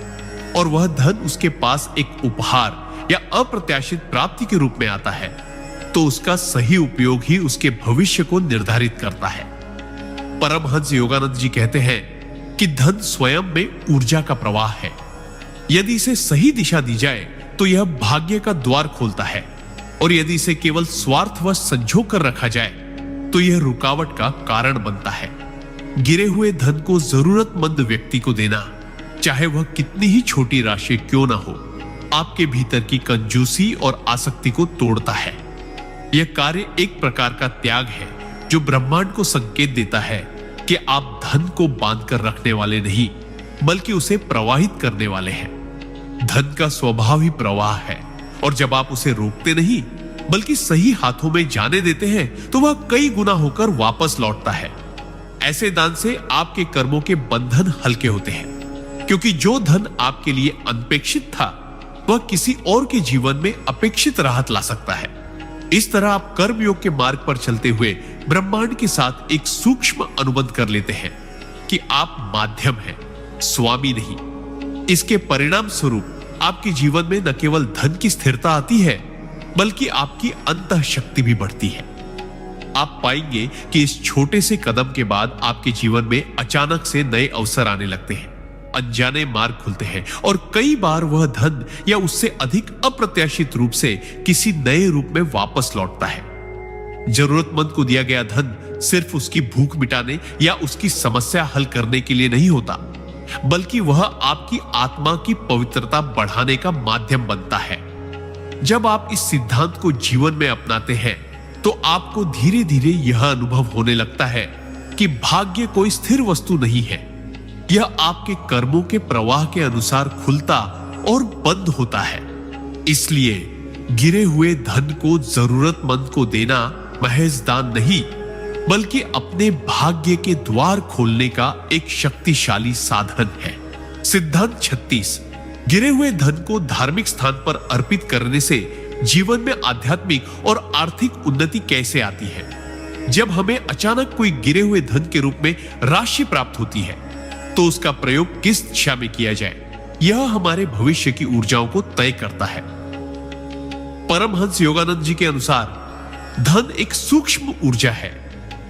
और वह धन उसके पास एक उपहार या अप्रत्याशित प्राप्ति के रूप में आता है, तो उसका सही उपयोग ही उसके भविष्य को निर्धारित करता है। परमहंस योगानंद जी कहते हैं कि धन स्वयं में ऊर्जा का प्रवाह है। यदि इसे सही दिशा दी जाए, तो यह भाग्य का द्वार खोलता है, और यदि इसे केवल स्वार्थवश संजो कर रखा जाए, तो यह रुकावट का कारण बनता है। गिरे हुए धन को जरूरतमंद व्यक्ति को देना, चाहे वह कितनी ही छोटी राशि क्यों ना हो, आपके भीतर की कंजूसी और आसक्ति को तोड़ता है। यह कार्य एक प्रकार का त्याग है, जो ब्रह्मांड को संकेत देता है कि आप धन को बांध कर रखने वाले नहीं, बल्कि उसे प्रवाहित करने वाले हैं। धन का स्वभाव ही प्रवाह है, और जब आप उसे रोकते नहीं, बल्कि सही हाथों में जाने देते हैं, तो वह कई गुना होकर वापस लौटता है। ऐसे दान से आपके कर्मों के बंधन हल्के होते हैं, क्योंकि जो धन आपके लिए अनपेक्षित था, वह किसी और के जीवन में अपेक्षित राहत ला सकता है। इस तरह आप कर्मयोग के मार्ग पर चलते हुए ब्रह्मांड के साथ एक सूक्ष्म अनुबंध कर लेते हैं कि आप माध्यम हैं, स्वामी नहीं। इसके परिणाम स्वरूप आपके जीवन में न केवल धन की स्थिरता आती है, बल्कि आपकी अंतः शक्ति भी बढ़ती है। आप पाएंगे कि इस छोटे से कदम के बाद आपके जीवन में अचानक से नए अवसर आने लगते हैं, अनजाने मार्ग खुलते हैं, और कई बार वह धन या उससे अधिक अप्रत्याशित रूप से किसी नए रूप में वापस लौटता है। जरूरतमंद को दिया गया धन सिर्फ उसकी भूख मिटाने या उसकी समस्या हल करने के लिए नहीं होता, बल्कि वह आपकी आत्मा की पवित्रता बढ़ाने का माध्यम बनता है। जब आप इस सिद्धांत को जीवन में अपनाते हैं, तो आपको धीरे धीरे यह अनुभव होने लगता है कि भाग्य कोई स्थिर वस्तु नहीं है। यह आपके कर्मों के प्रवाह के अनुसार खुलता और बंद होता है। इसलिए गिरे हुए धन को जरूरतमंद को देना महज दान नहीं, बल्कि अपने भाग्य के द्वार खोलने का एक शक्तिशाली साधन है। सिद्धांत 36। गिरे हुए धन को धार्मिक स्थान पर अर्पित करने से जीवन में आध्यात्मिक और आर्थिक उन्नति कैसे आती है। जब हमें अचानक कोई गिरे हुए धन के रूप में राशि प्राप्त होती है, तो उसका प्रयोग किस दिशा में किया जाए, यह हमारे भविष्य की ऊर्जाओं को तय करता है। परमहंस योगानंद जी के अनुसार धन एक सूक्ष्म ऊर्जा है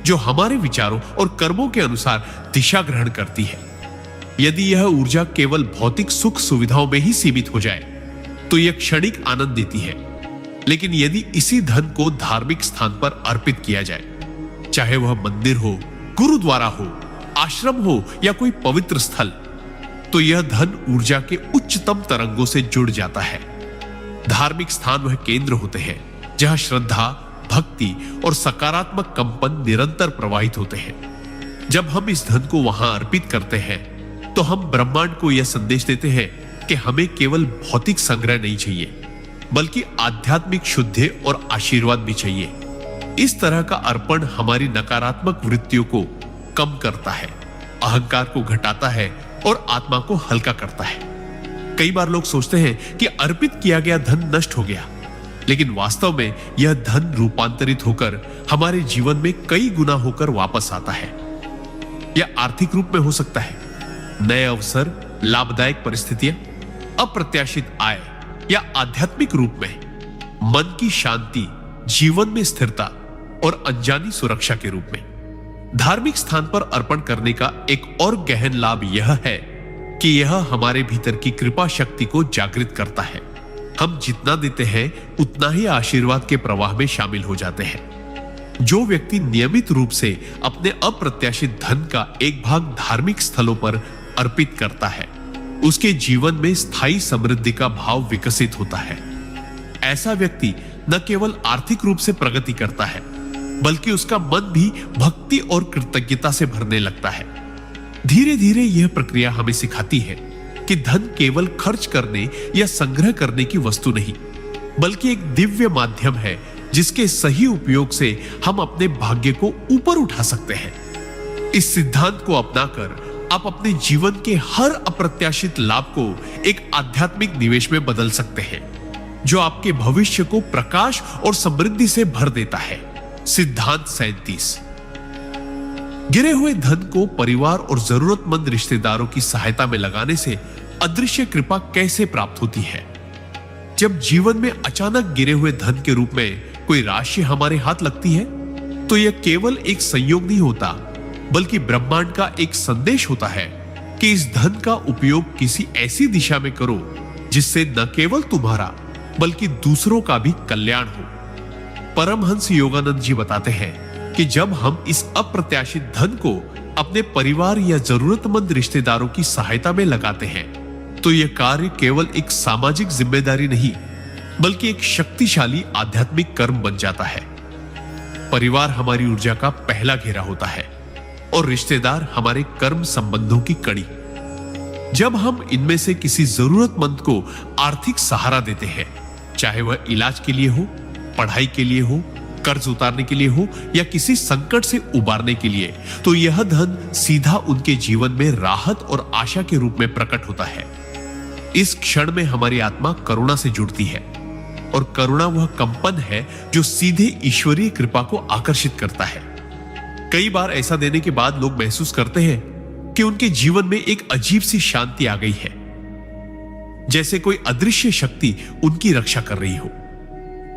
जो हमारे विचारों और कर्मों के अनुसार दिशा ग्रहण करती है। यदि यह ऊर्जा केवल भौतिक सुख सुविधाओं में ही सीमित हो जाए तो यह क्षणिक आनंद देती है, लेकिन यदि इसी धन को धार्मिक स्थान पर अर्पित किया जाए, चाहे वह मंदिर हो, गुरुद्वारा हो, आश्रम हो या कोई पवित्र स्थल, तो यह धन ऊर्जा के उच्चतम तरंगों से जुड़ जाता है। धार्मिक स्थान वह केंद्र होते हैं जहां श्रद्धा, भक्ति और सकारात्मक कंपन निरंतर प्रवाहित होते हैं। जब हम इस धन को वहां अर्पित करते हैं तो हम ब्रह्मांड को यह संदेश देते हैं कि हमें केवल भौतिक संग्रह नहीं चाहिए, बल्कि आध्यात्मिक शुद्धि और आशीर्वाद भी चाहिए। इस तरह का अर्पण हमारी नकारात्मक वृत्तियों को कम करता है, अहंकार को घटाता है और आत्मा को हल्का करता है। कई बार लोग सोचते हैं कि अर्पित किया गया धन नष्ट हो गया, लेकिन वास्तव में यह धन रूपांतरित होकर हमारे जीवन में कई गुना होकर वापस आता है। यह आर्थिक रूप में हो सकता है, नए अवसर, लाभदायक परिस्थितियां, अप्रत्याशित आय, या आध्यात्मिक रूप में मन की शांति, जीवन में स्थिरता और अनजानी सुरक्षा के रूप में। धार्मिक स्थान पर अर्पण करने का एक और गहन लाभ यह है कि यह हमारे भीतर की कृपा शक्ति को जागृत करता है। हम जितना देते हैं उतना ही आशीर्वाद के प्रवाह में शामिल हो जाते हैं। जो व्यक्ति नियमित रूप से अपने अप्रत्याशित धन का एक भाग धार्मिक स्थलों पर अर्पित करता है, उसके जीवन में स्थायी समृद्धि का भाव विकसित होता है। ऐसा व्यक्ति न केवल आर्थिक रूप से प्रगति करता है, बल्कि उसका मन भी भक्ति और कृतज्ञता से भरने लगता है। धीरे धीरे यह प्रक्रिया हमें सिखाती है कि धन केवल खर्च करने या संग्रह करने की वस्तु नहीं, बल्कि एक दिव्य माध्यम है जिसके सही उपयोग से हम अपने भाग्य को ऊपर उठा सकते हैं। इस सिद्धांत को अपनाकर आप अपने जीवन के हर अप्रत्याशित लाभ को एक आध्यात्मिक निवेश में बदल सकते हैं, जो आपके भविष्य को प्रकाश और समृद्धि से भर देता है। सिद्धांत 37। गिरे हुए धन को परिवार और जरूरतमंद रिश्तेदारों की सहायता में लगाने से अदृश्य कृपा कैसे प्राप्त होती है। जब जीवन में अचानक गिरे हुए धन के रूप में कोई राशि हमारे हाथ लगती है, तो यह केवल एक संयोग नहीं होता, बल्कि ब्रह्मांड का एक संदेश होता है कि इस धन का उपयोग किसी ऐसी दिशा में करो जिससे न केवल तुम्हारा बल्कि दूसरों का भी कल्याण हो। परमहंस योगानंद जी बताते हैं कि जब हम इस अप्रत्याशित धन को अपने परिवार या जरूरतमंद रिश्तेदारों की सहायता में लगाते हैं, तो यह कार्य केवल एक सामाजिक जिम्मेदारी नहीं, बल्कि एक शक्तिशाली आध्यात्मिक कर्म बन जाता है। परिवार हमारी ऊर्जा का पहला घेरा होता है और रिश्तेदार हमारे कर्म संबंधों की कड़ी। जब हम इनमें से किसी जरूरतमंद को आर्थिक सहारा देते हैं, चाहे वह इलाज के लिए हो, पढ़ाई के लिए हो, कर्ज उतारने के लिए हो या किसी संकट से उबारने के लिए, तो यह धन सीधा उनके जीवन में राहत और आशा के रूप में प्रकट होता है। इस क्षण में हमारी आत्मा करुणा से जुड़ती है और करुणा वह कंपन है जो सीधे ईश्वरीय कृपा को आकर्षित करता है। कई बार ऐसा देने के बाद लोग महसूस करते हैं कि उनके जीवन में एक अजीब सी शांति आ गई है, जैसे कोई अदृश्य शक्ति उनकी रक्षा कर रही हो।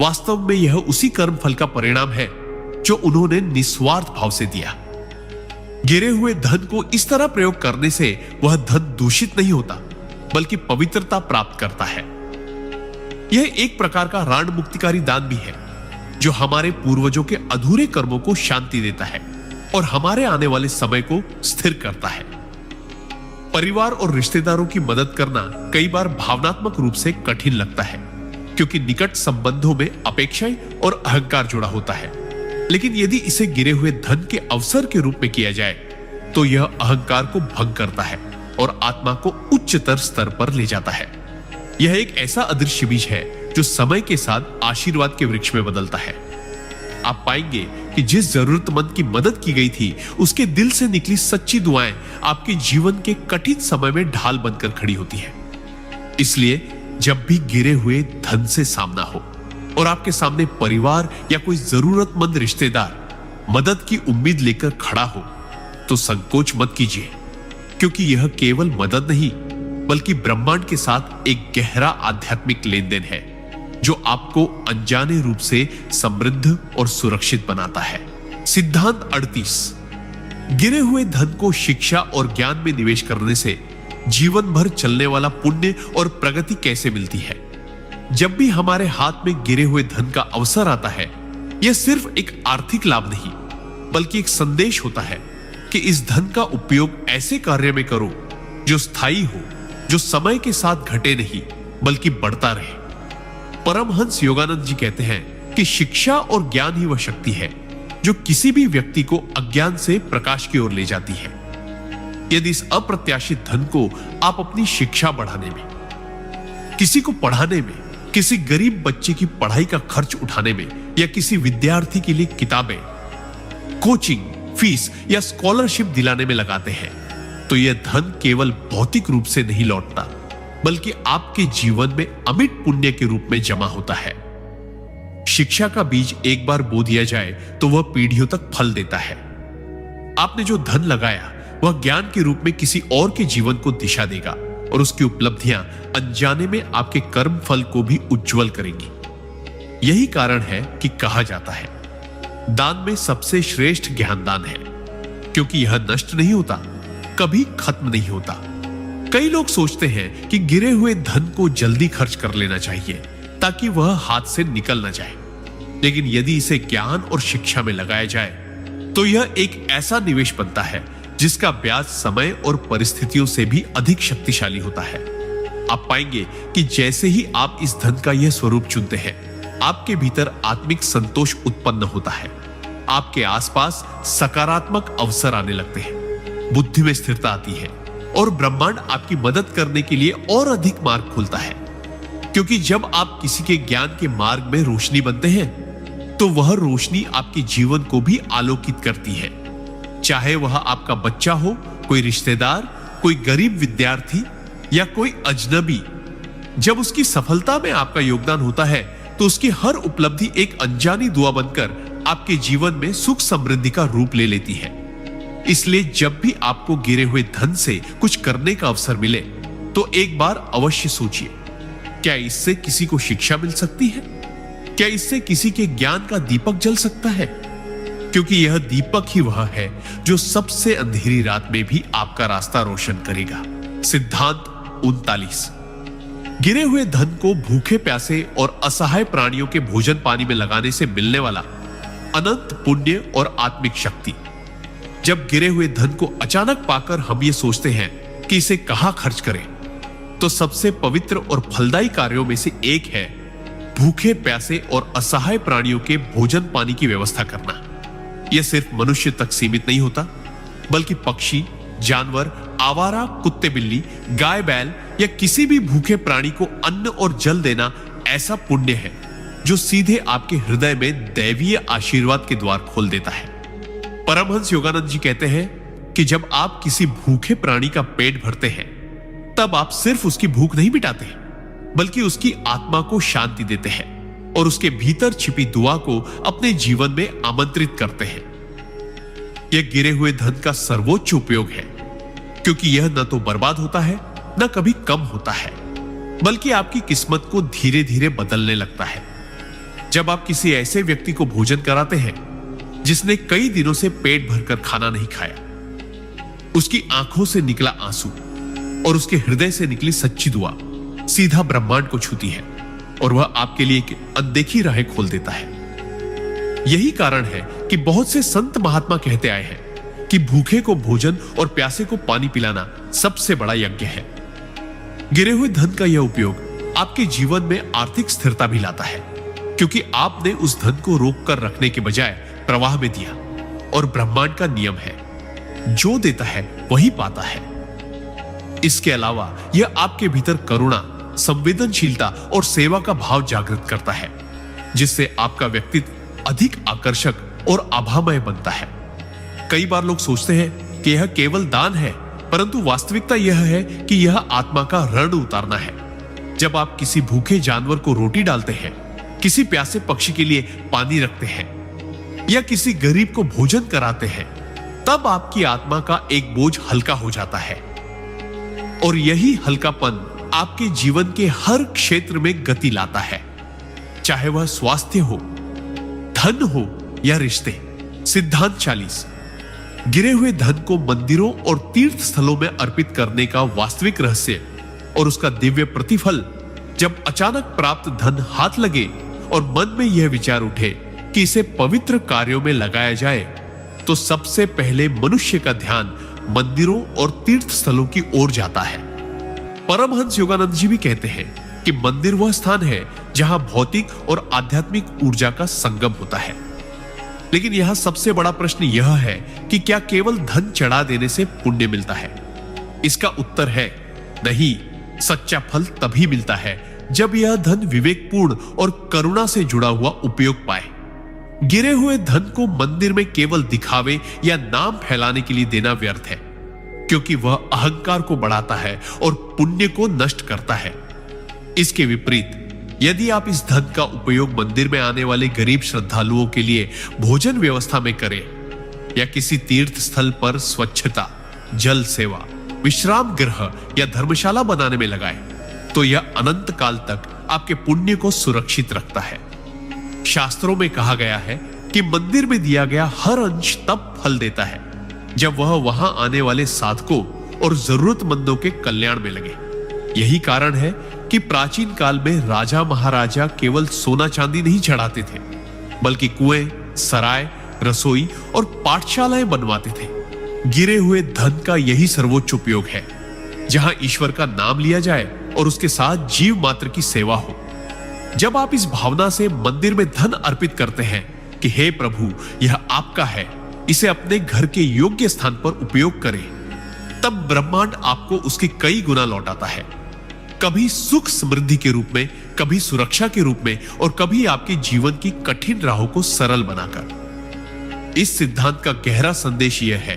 वास्तव में यह उसी कर्म फल का परिणाम है जो उन्होंने निस्वार्थ भाव से दिया। गिरे हुए धन को इस तरह प्रयोग करने से वह धन दूषित नहीं होता, बल्कि पवित्रता प्राप्त करता है। यह एक प्रकार का राण मुक्तिकारी दान भी है, जो हमारे पूर्वजों के अधूरे कर्मों को शांति देता है और हमारे आने वाले समय को स्थिर करता है। परिवार और रिश्तेदारों की मदद करना कई बार भावनात्मक रूप से कठिन लगता है, क्योंकि निकट संबंधों में अपेक्षाएं और अहंकार जुड़ा होता है। लेकिन यदि इसे गिरे हुए धन के अवसर के रूप में किया जाए, तो यह अहंकार को भंग करता है और आत्मा को उच्चतर स्तर पर ले जाता है। यह एक ऐसा अदृश्य बीज है जो समय के साथ आशीर्वाद के वृक्ष में बदलता है। आप पाएंगे कि जिस जरूरतमंद की मदद की गई थी, उसके दिल से निकली सच्ची दुआएं आपके जीवन के कठिन समय में ढाल बनकर खड़ी होती है। इसलिए जब भी गिरे हुए धन से सामना हो और आपके सामने परिवार या कोई जरूरतमंद रिश्तेदार मदद की उम्मीद लेकर खड़ा हो, तो संकोच मत कीजिए, क्योंकि यह केवल मदद नहीं बल्कि ब्रह्मांड के साथ एक गहरा आध्यात्मिक लेन देन है, जो आपको अनजाने रूप से समृद्ध और सुरक्षित बनाता है। सिद्धांत 38। गिरे हुए धन को शिक्षा और ज्ञान में निवेश करने से जीवन भर चलने वाला पुण्य और प्रगति कैसे मिलती है। जब भी हमारे हाथ में गिरे हुए धन का अवसर आता है, यह सिर्फ एक आर्थिक लाभ नहीं बल्कि एक संदेश होता है कि इस धन का उपयोग ऐसे कार्य में करो जो स्थायी हो, जो समय के साथ घटे नहीं बल्कि बढ़ता रहे। परमहंस योगानंद जी कहते हैं कि शिक्षा और ज्ञान ही वह शक्ति है जो किसी भी व्यक्ति को अज्ञान से प्रकाश की ओर ले जाती है। यदि इस अप्रत्याशित धन को आप अपनी शिक्षा बढ़ाने में, किसी को पढ़ाने में, किसी गरीब बच्चे की पढ़ाई का खर्च उठाने में या किसी विद्यार्थी के लिए किताबें, कोचिंग, फीस या स्कॉलरशिप दिलाने में लगाते हैं, तो यह धन केवल भौतिक रूप से नहीं लौटता बल्कि आपके जीवन में अमिट पुण्य के रूप में जमा होता है। शिक्षा का बीज एक बार बो दिया जाए तो वह पीढ़ियों तक फल देता है। आपने जो धन लगाया वह ज्ञान के रूप में किसी और के जीवन को दिशा देगा और उसकी उपलब्धियां अनजाने में आपके कर्म फल को भी उज्जवल करेंगी। यही कारण है कि कहा जाता है दान में सबसे श्रेष्ठ ज्ञान दान है, क्योंकि यह नष्ट नहीं होता, कभी खत्म नहीं होता। कई लोग सोचते हैं कि गिरे हुए धन को जल्दी खर्च कर लेना चाहिए ताकि वह हाथ से निकल न जाए, लेकिन यदि इसे ज्ञान और शिक्षा में लगाया जाए तो यह एक ऐसा निवेश बनता है जिसका ब्याज समय और परिस्थितियों से भी अधिक शक्तिशाली होता है। आप पाएंगे कि जैसे ही आप इस धन का यह स्वरूप चुनते हैं, आपके भीतर आत्मिक संतोष उत्पन्न होता है, आपके आसपास सकारात्मक अवसर आने लगते हैं, बुद्धि में स्थिरता आती है और ब्रह्मांड आपकी मदद करने के लिए और अधिक मार्ग खुलता है। क्योंकि जब आप किसी के ज्ञान के मार्ग में रोशनी बनते हैं तो वह रोशनी आपके जीवन को भी आलोकित करती है, चाहे वह आपका बच्चा हो, कोई रिश्तेदार, कोई गरीब विद्यार्थी या कोई अजनबी। जब उसकी सफलता में आपका योगदान होता है तो उसकी हर उपलब्धि एक अनजानी दुआ बनकर आपके जीवन में सुख समृद्धि का रूप ले लेती है। इसलिए जब भी आपको गिरे हुए धन से कुछ करने का अवसर मिले तो एक बार अवश्य सोचिए, क्या इससे किसी को शिक्षा मिल सकती है? क्या इससे किसी के ज्ञान का दीपक जल सकता है? क्योंकि यह दीपक ही वह है जो सबसे अंधेरी रात में भी आपका रास्ता रोशन करेगा। सिद्धांत 39। गिरे हुए धन को भूखे प्यासे और असहाय प्राणियों के भोजन पानी में लगाने से मिलने वाला अनंत पुण्य और आत्मिक शक्ति। जब गिरे हुए धन को अचानक पाकर हम ये सोचते हैं कि इसे कहां खर्च करें, तो सबसे पवित्र और फलदायी कार्यों में से एक है भूखे प्यासे और असहाय प्राणियों के भोजन पानी की व्यवस्था करना। यह सिर्फ मनुष्य तक सीमित नहीं होता, बल्कि पक्षी, जानवर, आवारा कुत्ते बिल्ली, गाय बैल या किसी भी भूखे प्राणी को अन्न और जल देना ऐसा पुण्य है जो सीधे आपके हृदय में दैवीय आशीर्वाद के द्वार खोल देता है। परमहंस योगानंद जी कहते हैं कि जब आप किसी भूखे प्राणी का पेट भरते हैं, तब आप सिर्फ उसकी भूख नहीं मिटाते, बल्कि उसकी आत्मा को शांति देते हैं और उसके भीतर छिपी दुआ को अपने जीवन में आमंत्रित करते हैं। यह गिरे हुए धन का सर्वोच्च उपयोग है, क्योंकि यह न तो बर्बाद होता है, न कभी कम होता है, बल्कि आपकी किस्मत को धीरे धीरे बदलने लगता है। जब आप किसी ऐसे व्यक्ति को भोजन कराते हैं जिसने कई दिनों से पेट भरकर खाना नहीं खाया, उसकी आंखों से निकला आंसू और उसके हृदय से निकली सच्ची दुआ सीधा ब्रह्मांड को छूती है और वह आपके लिए एक अनदेखी राहें खोल देता है। यही कारण है कि बहुत से संत महात्मा कहते आए हैं कि भूखे को भोजन और प्यासे को पानी पिलाना सबसे बड़ा यज्ञ है। गिरे हुए धन का यह उपयोग आपके जीवन में आर्थिक स्थिरता भी लाता है, क्योंकि आपने उस धन को रोक कर रखने के बजाय प्रवाह में दिया। और ब्रह्मांड का नियम है, जो देता है वही पाता है। इसके अलावा यह आपके भीतर करुणा, संवेदनशीलता और सेवा का भाव जागृत करता है, जिससे आपका व्यक्तित्व अधिक आकर्षक और आभामय बनता है। कई बार लोग सोचते हैं कि यह केवल दान है, परंतु वास्तविकता यह है कि यह आत्मा का ऋण उतारना है। जब आप किसी भूखे जानवर को रोटी डालते हैं, किसी प्यासे पक्षी के लिए पानी रखते हैं या किसी गरीब को भोजन कराते हैं, तब आपकी आत्मा का एक बोझ हल्का हो जाता है। और यही हल्कापन आपके जीवन के हर क्षेत्र में गति लाता है, चाहे वह स्वास्थ्य हो, धन हो या रिश्ते। सिद्धांत 40। गिरे हुए धन को मंदिरों और तीर्थ स्थलों में अर्पित करने का वास्तविक रहस्य और उसका दिव्य प्रतिफल, जब अचानक प्राप्त धन हाथ लगे और मन में यह विचार उठे कि इसे पवित्र कार्यों में लगाया जाए, तो सबसे पहले मनुष्य का ध्यान मंदिरों और तीर्थ स्थलों की ओर जाता है। परमहंस योगानंद जी भी कहते हैं कि मंदिर वह स्थान है जहां भौतिक और आध्यात्मिक ऊर्जा का संगम होता है। लेकिन यहां सबसे बड़ा प्रश्न यह है कि क्या केवल धन चढ़ा देने से पुण्य मिलता है? इसका उत्तर है नहीं। सच्चा फल तभी मिलता है जब यह धन विवेकपूर्ण और करुणा से जुड़ा हुआ उपयोग पाए। गिरे हुए धन को मंदिर में केवल दिखावे या नाम फैलाने के लिए देना व्यर्थ है, क्योंकि वह अहंकार को बढ़ाता है और पुण्य को नष्ट करता है। इसके विपरीत, यदि आप इस धन का उपयोग मंदिर में आने वाले गरीब श्रद्धालुओं के लिए भोजन व्यवस्था में करें या किसी तीर्थ स्थल पर स्वच्छता, जल सेवा, विश्राम गृह या धर्मशाला बनाने में लगाएं, तो यह अनंत काल तक आपके पुण्य को सुरक्षित रखता है। शास्त्रों में कहा गया है कि मंदिर में दिया गया हर अंश तब फल देता है जब वह वहां आने वाले साधकों और जरूरतमंदों के कल्याण में लगे। यही कारण है कि प्राचीन काल में राजा महाराजा केवल सोना चांदी नहीं चढ़ाते थे, बल्कि कुएं, सराय, रसोई और पाठशालाएं बनवाते थे। गिरे हुए धन का यही सर्वोच्च उपयोग है, जहां ईश्वर का नाम लिया जाए और उसके साथ जीव मात्र की सेवा हो। जब आप इस भावना से मंदिर में धन अर्पित करते हैं कि हे प्रभु, यह आपका है, इसे अपने घर के योग्य स्थान पर उपयोग करें, तब ब्रह्मांड आपको उसके कई गुना लौटाता है। कभी सुख समृद्धि के रूप में, कभी सुरक्षा के रूप में और कभी आपके जीवन की कठिन राहों को सरल बनाकर। इस सिद्धांत का गहरा संदेश यह है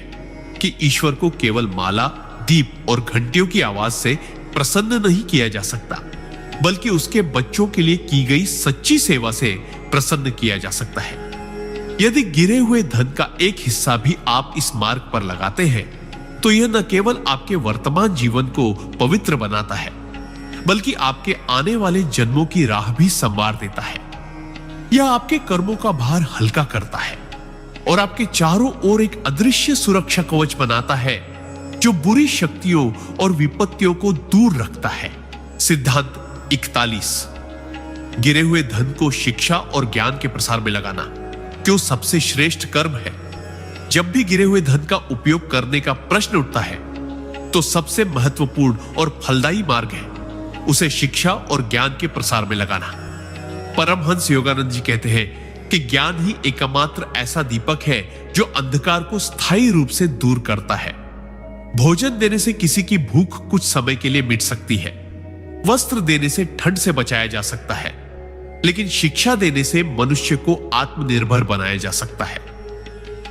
कि ईश्वर को केवल माला, दीप और घंटियों की आवाज से प्रसन्न नहीं किया जा सकता, बल्कि उसके बच्चों के लिए की गई सच्ची सेवा से प्रसन्न किया जा सकता है। यदि गिरे हुए धन का एक हिस्सा भी आप इस मार्ग पर लगाते हैं, तो यह न केवल आपके वर्तमान जीवन को पवित्र बनाता है, बल्कि आपके आने वाले जन्मों की राह भी संवार देता है। यह आपके कर्मों का भार हल्का करता है और आपके चारों ओर एक अदृश्य सुरक्षा कवच बनाता है, जो बुरी शक्तियों और विपत्तियों को दूर रखता है। सिद्धांत 41। गिरे हुए धन को शिक्षा और ज्ञान के प्रसार में लगाना क्यों सबसे श्रेष्ठ कर्म है? जब भी गिरे हुए धन का उपयोग करने का प्रश्न उठता है, तो सबसे महत्वपूर्ण और फलदायी मार्ग है उसे शिक्षा और ज्ञान के प्रसार में लगाना। परमहंस योगानंद जी कहते हैं कि ज्ञान ही एकमात्र ऐसा दीपक है जो अंधकार को स्थायी रूप से दूर करता है। भोजन देने से किसी की भूख कुछ समय के लिए मिट सकती है, वस्त्र देने से ठंड से बचाया जा सकता है, लेकिन शिक्षा देने से मनुष्य को आत्मनिर्भर बनाया जा सकता है।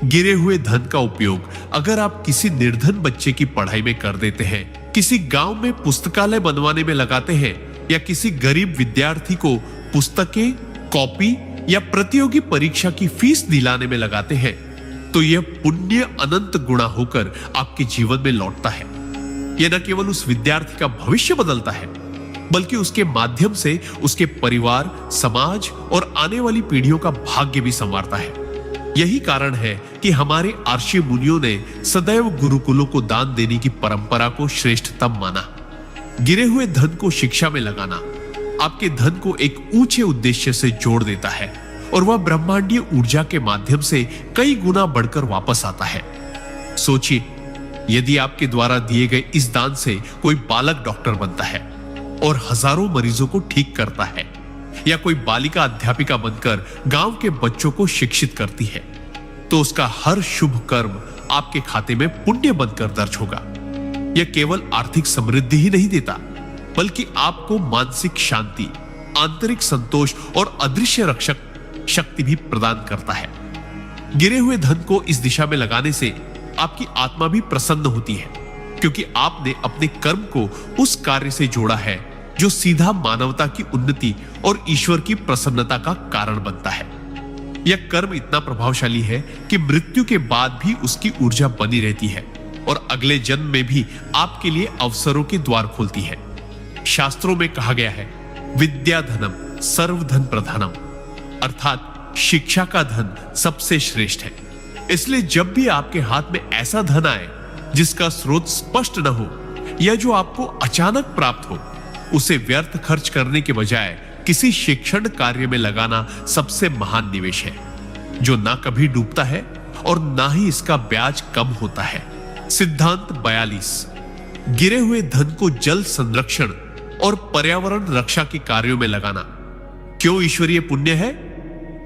गिरे हुए धन का उपयोग अगर आप किसी निर्धन बच्चे की पढ़ाई में कर देते हैं, किसी गांव में पुस्तकालय बनवाने में लगाते हैं या किसी गरीब विद्यार्थी को पुस्तकें, कॉपी या प्रतियोगी परीक्षा की फीस दिलाने में लगाते हैं, तो यह पुण्य अनंत गुणा होकर आपके जीवन में लौटता है। यह न केवल उस विद्यार्थी का भविष्य बदलता है, बल्कि उसके माध्यम से उसके परिवार, समाज और आने वाली पीढ़ियों का भाग्य भी संवारता है। यही कारण है कि हमारे आर्षि मुनियों ने सदैव गुरुकुलों को दान देने की परंपरा को श्रेष्ठतम माना। गिरे हुए धन को शिक्षा में लगाना आपके धन को एक ऊंचे उद्देश्य से जोड़ देता है और वह ब्रह्मांडीय ऊर्जा के माध्यम से कई गुना बढ़कर वापस आता है। सोचिए, यदि आपके द्वारा दिए गए इस दान से कोई बालक डॉक्टर बनता है और हजारों मरीजों को ठीक करता है, या कोई बालिका अध्यापिका बनकर गांव के बच्चों को शिक्षित करती है, तो उसका हर शुभ कर्म आपके खाते में पुण्य बनकर दर्ज होगा। यह केवल आर्थिक समृद्धि ही नहीं देता, बल्कि आपको मानसिक शांति, आंतरिक संतोष और अदृश्य रक्षक शक्ति भी प्रदान करता है। गिरे हुए धन को इस दिशा में लगाने से आपकी आत्मा भी प्रसन्न होती है, क्योंकि आपने अपने कर्म को उस कार्य से जोड़ा है जो सीधा मानवता की उन्नति और ईश्वर की प्रसन्नता का कारण बनता है। यह कर्म इतना प्रभावशाली है कि मृत्यु के बाद भी उसकी ऊर्जा बनी रहती है और अगले जन्म में भी आपके लिए अवसरों के द्वार खोलती है। शास्त्रों में कहा गया है, विद्या धनम सर्वधन प्रधानम, अर्थात शिक्षा का धन सबसे श्रेष्ठ है। इसलिए जब भी आपके हाथ में ऐसा धन आए जिसका स्रोत स्पष्ट न हो या जो आपको अचानक प्राप्त हो, उसे व्यर्थ खर्च करने के बजाय किसी शिक्षण कार्य में लगाना सबसे महान निवेश है, जो ना कभी डूबता है और ना ही इसका ब्याज कम होता है। सिद्धांत 42। गिरे हुए धन को जल संरक्षण और पर्यावरण रक्षा के कार्यों में लगाना क्यों ईश्वरीय पुण्य है?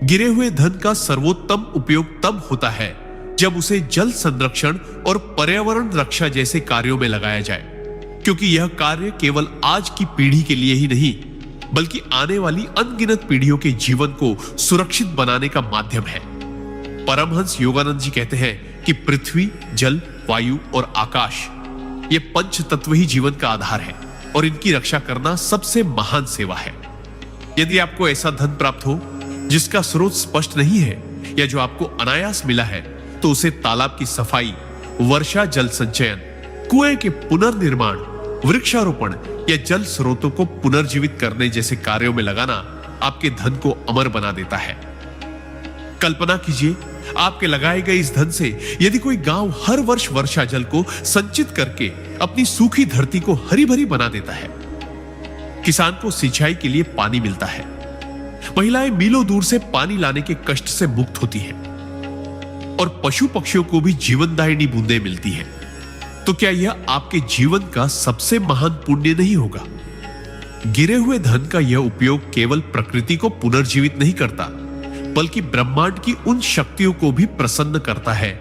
गिरे हुए धन का सर्वोत्तम उपयोग तब होता है जब उसे जल संरक्षण और पर्यावरण रक्षा जैसे कार्यों में लगाया जाए, क्योंकि यह कार्य केवल आज की पीढ़ी के लिए ही नहीं, बल्कि आने वाली अनगिनत पीढ़ियों के जीवन को सुरक्षित बनाने का माध्यम है। परमहंस योगानंद जी कहते हैं कि पृथ्वी, जल, वायु और आकाश, ये पंच तत्व ही जीवन का आधार है और इनकी रक्षा करना सबसे महान सेवा है। यदि आपको ऐसा धन प्राप्त हो जिसका स्रोत स्पष्ट नहीं है या जो आपको अनायास मिला है, तो उसे तालाब की सफाई, वर्षा जल संचयन, कुएं के पुनर्निर्माण, वृक्षारोपण या जल स्रोतों को पुनर्जीवित करने जैसे कार्यों में लगाना आपके धन को अमर बना देता है। कल्पना कीजिए, आपके लगाए गए इस धन से यदि कोई गांव हर वर्ष वर्षा जल को संचित करके अपनी सूखी धरती को हरी भरी बना देता है, किसान को सिंचाई के लिए पानी मिलता है, महिलाएं मीलों दूर से पानी लाने के कष्ट से मुक्त होती हैं और पशु पक्षियों को भी जीवनदायिनी बूंदें मिलती हैं, तो क्या यह आपके जीवन का सबसे महान पुण्य नहीं होगा? गिरे हुए धन का यह उपयोग केवल प्रकृति को पुनर्जीवित नहीं करता, बल्कि ब्रह्मांड की उन शक्तियों को भी प्रसन्न करता है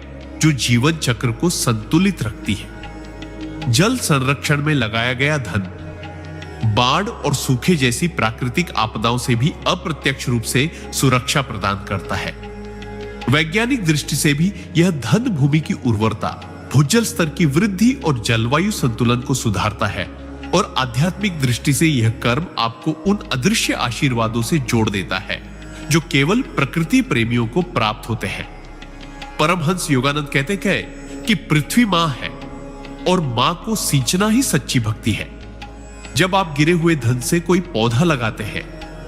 जो जीवन चक्र को संतुलित रखती है। जल संरक्षण में लगाया गया धन बाढ़ और सूखे जैसी प्राकृतिक आपदाओं से भी अप्रत्यक्ष रूप से सुरक्षा प्रदान करता है। वैज्ञानिक दृष्टि से भी यह धन भूमि की उर्वरता, भूजल स्तर की वृद्धि और जलवायु संतुलन को सुधारता है, और आध्यात्मिक दृष्टि से यह कर्म आपको उन अदृश्य आशीर्वादों से जोड़ देता है जो केवल प्रकृति प्रेमियों को प्राप्त होते हैं। परमहंस योगानंद कहते कि पृथ्वी मां है और मां को सींचना ही सच्ची भक्ति है। जब आप गिरे हुए धन से कोई पौधा लगाते हैं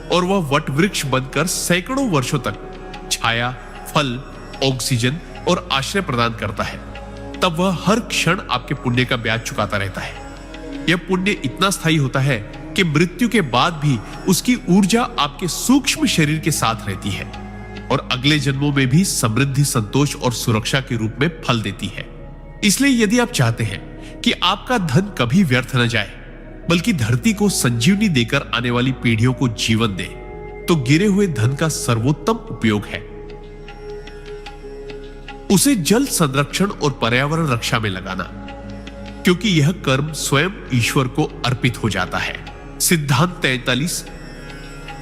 और वह वट वृक्ष बनकर सैकड़ों वर्षों तक छाया, फल, ऑक्सीजन और आश्रय प्रदान करता है, तब वह हर क्षण आपके पुण्य का ब्याज चुकाता रहता है। यह पुण्य इतना स्थायी होता है कि मृत्यु के बाद भी उसकी ऊर्जा आपके सूक्ष्म शरीर के साथ रहती है और अगले जन्मों में भी समृद्धि, संतोष और सुरक्षा के रूप में फल देती है। इसलिए यदि आप चाहते हैं कि आपका धन कभी व्यर्थ न जाए, बल्कि धरती को संजीवनी देकर आने वाली पीढ़ियों को जीवन दे, तो गिरे हुए धन का सर्वोत्तम उपयोग है उसे जल संरक्षण और पर्यावरण रक्षा में लगाना, क्योंकि यह कर्म स्वयं ईश्वर को अर्पित हो जाता है। सिद्धांत 43।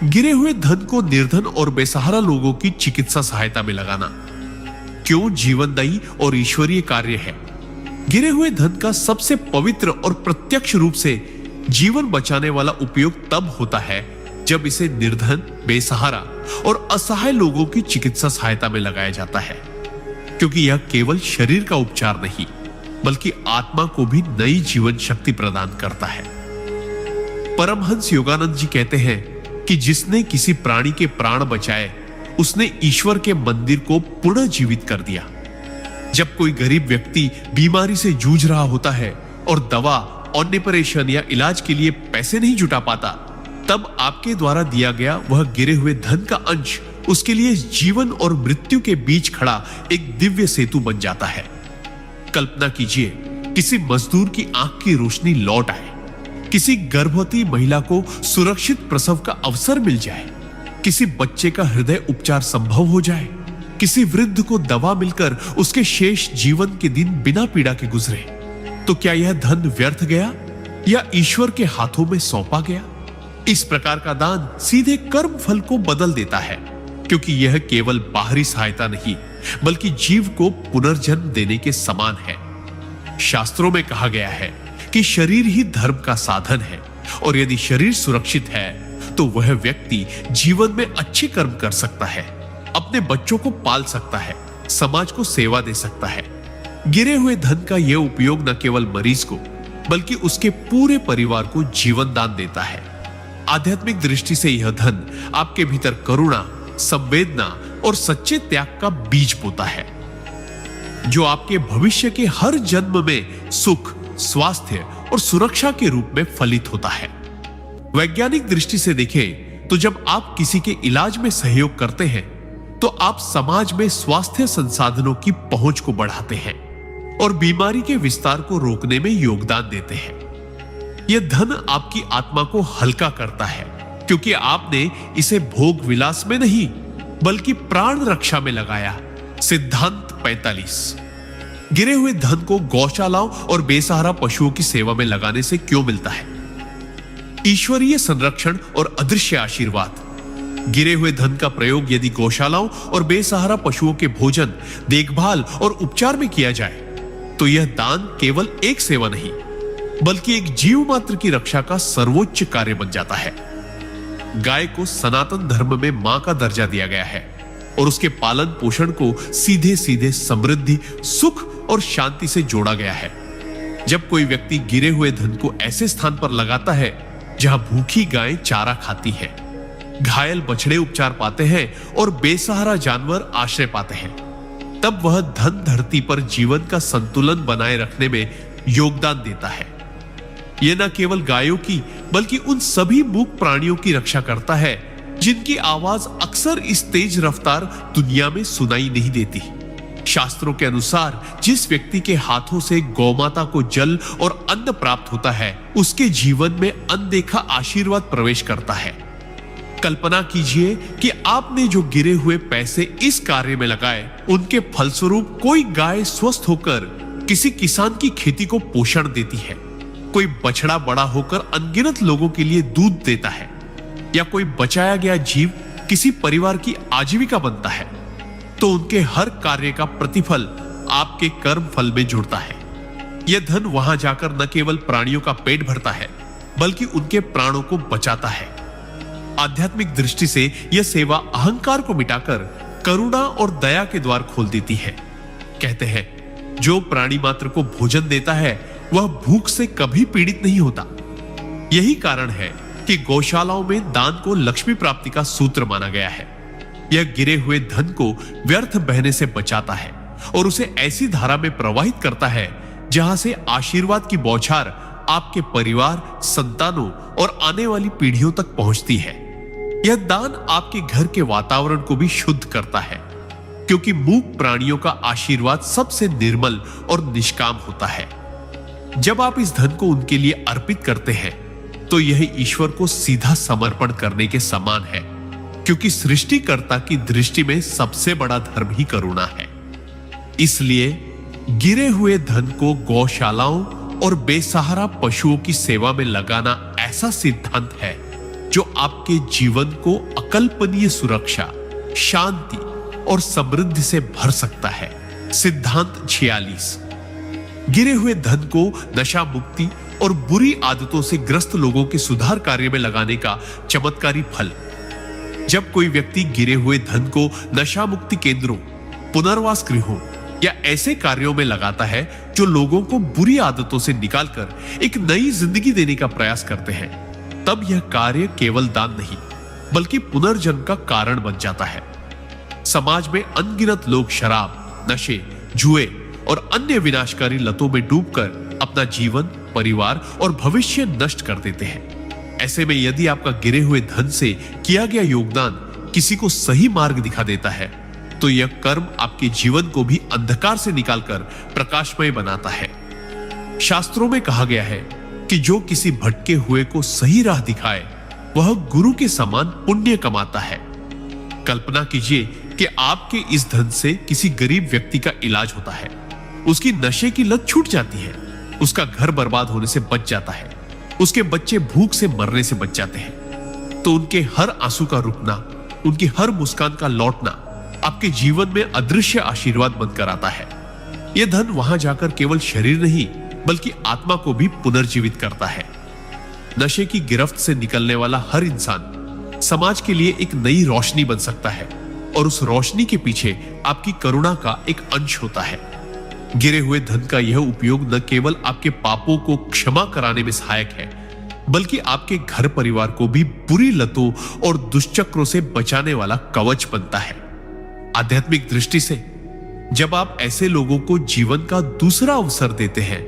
गिरे हुए धन को निर्धन और बेसहारा लोगों की चिकित्सा सहायता में लगाना क्यों जीवनदायी और ईश्वरीय कार्य है? गिरे हुए धन का सबसे पवित्र और प्रत्यक्ष रूप से जीवन बचाने वाला उपयोग तब होता है जब इसे निर्धन, बेसहारा और असहाय लोगों की चिकित्सा सहायता में लगाया जाता है, क्योंकि यह केवल शरीर का उपचार नहीं, बल्कि आत्मा को भी नई जीवन शक्ति प्रदान करता है। परमहंस योगानंद जी कहते हैं कि जिसने किसी प्राणी के प्राण बचाए, उसने ईश्वर के मंदिर को पुनः जीवित कर दिया। जब कोई गरीब व्यक्ति बीमारी से जूझ रहा होता है और दवा, ऑपरेशन या इलाज के लिए पैसे नहीं जुटा पाता, तब आपके द्वारा दिया गया वह गिरे हुए धन का अंश उसके लिए जीवन और मृत्यु के बीच खड़ा एक दिव्य सेतु बन जाता है। कल्पना कीजिए, किसी मजदूर की आंख की रोशनी लौट आए, किसी गर्भवती महिला को सुरक्षित प्रसव का अवसर मिल जाए, किसी बच्चे का हृदय उपचार संभव हो जाए, किसी वृद्ध को दवा मिलकर उसके शेष जीवन के दिन बिना पीड़ा के गुजरे, तो क्या यह धन व्यर्थ गया या ईश्वर के हाथों में सौंपा गया। इस प्रकार का दान सीधे कर्म फल को बदल देता है, क्योंकि यह केवल बाहरी सहायता नहीं बल्कि जीव को पुनर्जन्म देने के समान है। शास्त्रों में कहा गया है कि शरीर ही धर्म का साधन है, और यदि शरीर सुरक्षित है तो वह व्यक्ति जीवन में अच्छे कर्म कर सकता है, अपने बच्चों को पाल सकता है, समाज को सेवा दे सकता है। गिरे हुए धन का यह उपयोग न केवल मरीज को बल्कि उसके पूरे परिवार को जीवन दान देता है। आध्यात्मिक दृष्टि से यह धन आपके भीतर करुणा, संवेदना और सच्चे त्याग का बीज बोता है, जो आपके भविष्य के हर जन्म में सुख, स्वास्थ्य और सुरक्षा के रूप में फलित होता है। वैज्ञानिक दृष्टि से देखें तो जब आप किसी के इलाज में सहयोग करते हैं तो आप समाज में स्वास्थ्य संसाधनों की पहुंच को बढ़ाते हैं और बीमारी के विस्तार को रोकने में योगदान देते हैं। यह धन आपकी आत्मा को हल्का करता है, क्योंकि आपने इसे भोग विलास में नहीं बल्कि प्राण रक्षा में लगाया। सिद्धांत 45। गिरे हुए धन को गौशालाओं और बेसहारा पशुओं की सेवा में लगाने से क्यों मिलता है? ईश्वरीय संरक्षण और अदृश्य आशीर्वाद। गिरे हुए धन का प्रयोग यदि गौशालाओं और बेसहारा पशुओं के भोजन, देखभाल और उपचार में किया जाए तो यह दान केवल एक सेवा नहीं बल्कि एक जीव मात्र की रक्षा का सर्वोच्च कार्य बन जाता है। गाय को सनातन धर्म में मां का दर्जा दिया गया है और उसके पालन पोषण को सीधे सीधे समृद्धि, सुख और शांति से जोड़ा गया है। जब कोई व्यक्ति गिरे हुए धन को ऐसे स्थान पर लगाता है जहां भूखी गाय चारा खाती है, घायल बछड़े उपचार पाते हैं और बेसहारा जानवर आश्रय पाते हैं, तब वह धन धरती पर जीवन का संतुलन बनाए रखने में योगदान देता है। यह न केवल गायों की बल्कि उन सभी मूक प्राणियों की रक्षा करता है जिनकी आवाज अक्सर इस तेज रफ्तार दुनिया में सुनाई नहीं देती। शास्त्रों के अनुसार जिस व्यक्ति के हाथों से गौमाता को जल और अन्न प्राप्त होता है, उसके जीवन में अनदेखा आशीर्वाद प्रवेश करता है। कल्पना कीजिए कि आपने जो गिरे हुए पैसे इस कार्य में लगाए, उनके फलस्वरूप कोई गाय स्वस्थ होकर किसी किसान की खेती को पोषण देती है, कोई बछड़ा बड़ा होकर अनगिनत लोगों के लिए दूध देता है, या कोई बचाया गया जीव किसी परिवार की आजीविका बनता है, तो उनके हर कार्य का प्रतिफल आपके कर्म फल में जुड़ता है। यह धन वहां जाकर न केवल प्राणियों का पेट भरता है बल्कि उनके प्राणों को बचाता है। आध्यात्मिक दृष्टि से यह सेवा अहंकार को मिटाकर करुणा और दया के द्वार खोल देती है। कहते हैं, जो प्राणी मात्र को भोजन देता है वह भूख से कभी पीड़ित नहीं होता। यही कारण है कि गौशालाओं में दान को लक्ष्मी प्राप्ति का सूत्र माना गया है। यह गिरे हुए धन को व्यर्थ बहने से बचाता है और उसे ऐसी धारा में प्रवाहित करता है जहां से आशीर्वाद की बौछार आपके परिवार, संतानों और आने वाली पीढ़ियों तक पहुंचती है। यह दान आपके घर के वातावरण को भी शुद्ध करता है, क्योंकि मूक प्राणियों का आशीर्वाद सबसे निर्मल और निष्काम होता है। जब आप इस धन को उनके लिए अर्पित करते हैं तो यह ईश्वर को सीधा समर्पण करने के समान है, क्योंकि सृष्टिकर्ता की दृष्टि में सबसे बड़ा धर्म ही करुणा है। इसलिए गिरे हुए धन को गौशालाओं और बेसहारा पशुओं की सेवा में लगाना ऐसा सिद्धांत है जो आपके जीवन को अकल्पनीय सुरक्षा, शांति और समृद्धि से भर सकता है। सिद्धांत 46। गिरे हुए धन को नशा मुक्ति और बुरी आदतों से ग्रस्त लोगों के सुधार कार्य में लगाने का चमत्कारी फल। जब कोई व्यक्ति गिरे हुए धन को नशा मुक्ति केंद्रों, पुनर्वास गृहों या ऐसे कार्यों में लगाता है जो लोगों को बुरी आदतों से निकालकर एक नई जिंदगी देने का प्रयास करते हैं, तब यह कार्य केवल दान नहीं बल्कि पुनर्जन्म का कारण बन जाता है। समाज में अनगिनत लोग शराब, नशे, जुए और अन्य विनाशकारी लतों में डूबकर अपना जीवन, परिवार और भविष्य नष्ट कर देते हैं। ऐसे में यदि आपका गिरे हुए धन से किया गया योगदान किसी को सही मार्ग दिखा देता है तो यह कर्म आपके जीवन को भी अंधकार से निकालकर प्रकाशमय बनाता है। शास्त्रों में कहा गया है कि जो किसी भटके हुए को सही राह दिखाए वह गुरु के समान पुण्य कमाता है। कल्पना कीजिए कि आपके इस धन से किसी गरीब व्यक्ति का इलाज होता है, उसकी नशे की लत छूट जाती है, उसका घर बर्बाद होने से बच जाता है उसके बच्चे भूख से मरने से बच जाते हैं, तो उनके हर आंसू का रुकना, उनकी हर मुस्कान का लौटना आपके जीवन में अदृश्य आशीर्वाद बनकर आता है। यह धन वहां जाकर केवल शरीर नहीं बल्कि आत्मा को भी पुनर्जीवित करता है। नशे की गिरफ्त से निकलने वाला हर इंसान समाज के लिए एक नई रोशनी बन सकता है, और उस रोशनी के पीछे आपकी करुणा का एक अंश होता है। गिरे हुए धन का यह उपयोग न केवल आपके पापों को क्षमा कराने में सहायक है, बल्कि आपके घर परिवार को भी बुरी लतों और दुष्चक्रों से बचाने वाला कवच बनता है। आध्यात्मिक दृष्टि से जब आप ऐसे लोगों को जीवन का दूसरा अवसर देते हैं,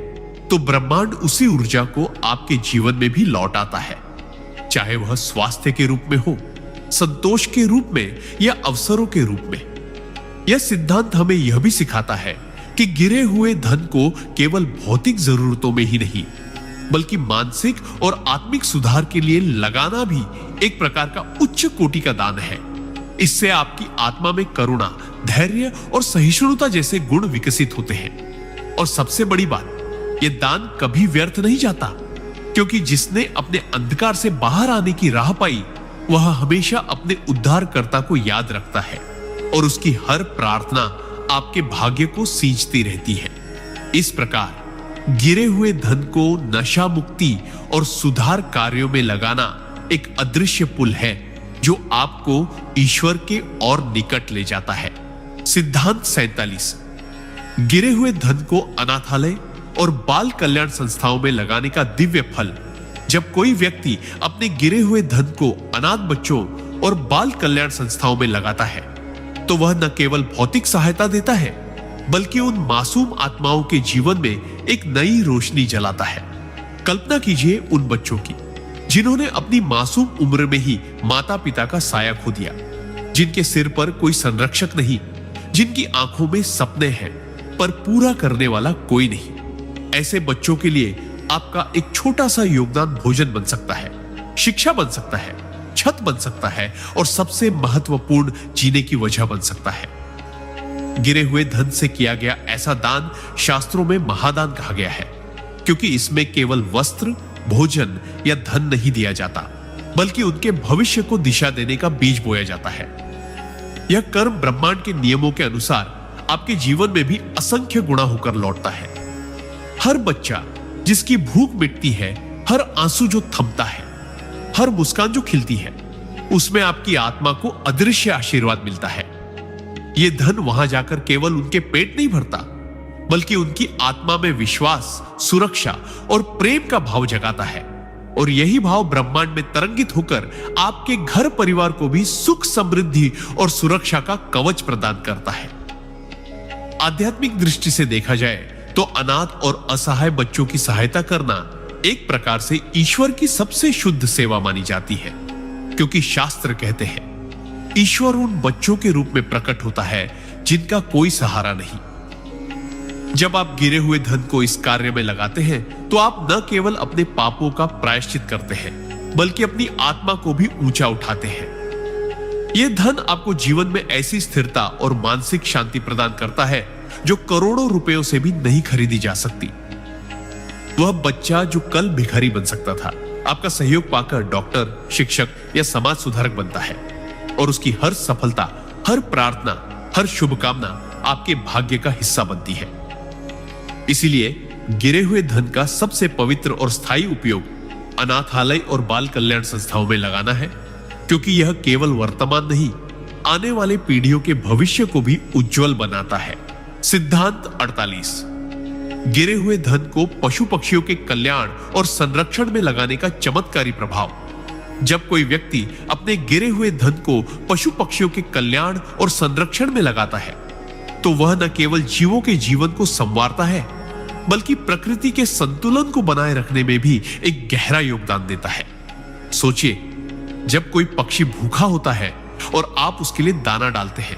तो ब्रह्मांड उसी ऊर्जा को आपके जीवन में भी लौट आता है, चाहे वह स्वास्थ्य के रूप में हो, संतोष के रूप में या अवसरों के रूप में। यह सिद्धांत हमें यह भी सिखाता है कि गिरे हुए धन को केवल भौतिक जरूरतों में ही नहीं बल्कि मानसिक और आत्मिक सुधार के लिए लगाना भी एक प्रकार का उच्च कोटि का दान है। इससे आपकी आत्मा में करुणा, धैर्य और सहिष्णुता जैसे गुण विकसित होते हैं। और सबसे बड़ी बात, यह दान कभी व्यर्थ नहीं जाता, क्योंकि जिसने अपने अंधकार से बाहर आने की राह पाई, वह हमेशा अपने उद्धारकर्ता को याद रखता है, और उसकी हर प्रार्थना आपके भाग्य को सींचती रहती है। इस प्रकार गिरे हुए धन को नशा मुक्ति और सुधार कार्यों में लगाना एक अदृश्य पुल है, जो आपको ईश्वर के और निकट ले जाता है। सिद्धांत 47। गिरे हुए धन को अनाथालय और बाल कल्याण संस्थाओं में लगाने का दिव्य फल। जब कोई व्यक्ति अपने गिरे हुए धन को अनाथ बच्चों और बाल कल्याण संस्थाओं में लगाता है, तो वह न केवल भौतिक सहायता देता है, बल्कि उन मासूम आत्माओं के जीवन में एक नई रोशनी जलाता है। कल्पना कीजिए उन बच्चों की जिन्होंने अपनी मासूम उम्र में ही माता पिता का साया खो दिया, जिनके सिर पर कोई संरक्षक नहीं, जिनकी आंखों में सपने हैं पर पूरा करने वाला कोई नहीं। ऐसे बच्चों के लिए आपका एक छोटा सा योगदान भोजन बन सकता है, शिक्षा बन सकता है, छत बन सकता है, और सबसे महत्वपूर्ण जीने की वजह बन सकता है। गिरे हुए धन से किया गया ऐसा दान शास्त्रों में महादान कहा गया है, क्योंकि इसमें केवल वस्त्र, भोजन या धन नहीं दिया जाता, बल्कि उनके भविष्य को दिशा देने का बीज बोया जाता है। यह कर्म ब्रह्मांड के नियमों के अनुसार आपके जीवन में भी असंख्य गुणा होकर लौटता है। हर बच्चा जिसकी भूख मिटती है, हर आंसू जो थमता है, हर मुस्कान जो खिलती है, उसमें आपकी आत्मा को अदृश्य आशीर्वाद मिलता है। यह धन वहां जाकर केवल उनके पेट नहीं भरता, बल्कि उनकी आत्मा में विश्वास, सुरक्षा और प्रेम का भाव जगाता है, और यही भाव ब्रह्मांड में तरंगित होकर आपके घर परिवार को भी सुख, समृद्धि और सुरक्षा का कवच प्रदान करता है। आध्यात्मिक दृष्टि से देखा जाए तो अनाथ और असहाय बच्चों की सहायता करना एक प्रकार से ईश्वर की सबसे शुद्ध सेवा मानी जाती है, क्योंकि शास्त्र कहते हैं ईश्वर उन बच्चों के रूप में प्रकट होता है जिनका कोई सहारा नहीं। जब आप गिरे हुए धन को इस कार्य में लगाते हैं, तो आप न केवल अपने पापों का प्रायश्चित करते हैं, बल्कि अपनी आत्मा को भी ऊंचा उठाते हैं। यह धन आपको जीवन में ऐसी स्थिरता और मानसिक शांति प्रदान करता है जो करोड़ों रुपयों से भी नहीं खरीदी जा सकती। वह बच्चा जो कल भिखारी बन सकता था, आपका सहयोग पाकर डॉक्टर, शिक्षक या समाज सुधारक बनता है, और उसकी हर सफलता, हर प्रार्थना, हर शुभकामना आपके भाग्य का हिस्सा बनती है। इसीलिए गिरे हुए धन का सबसे पवित्र और स्थायी उपयोग अनाथालय और बाल कल्याण संस्थाओं में लगाना है, क्योंकि यह केवल वर्तमान नहीं, आने वाले पीढ़ियों के भविष्य को भी उज्जवल बनाता है। सिद्धांत 48। गिरे हुए धन को पशु पक्षियों के कल्याण और संरक्षण में लगाने का चमत्कारी प्रभाव। जब कोई व्यक्ति अपने गिरे हुए धन को पशु पक्षियों के कल्याण और संरक्षण में लगाता है, तो वह न केवल जीवों के जीवन को संवारता है, बल्कि प्रकृति के संतुलन को बनाए रखने में भी एक गहरा योगदान देता है। सोचिए, जब कोई पक्षी भूखा होता है और आप उसके लिए दाना डालते हैं,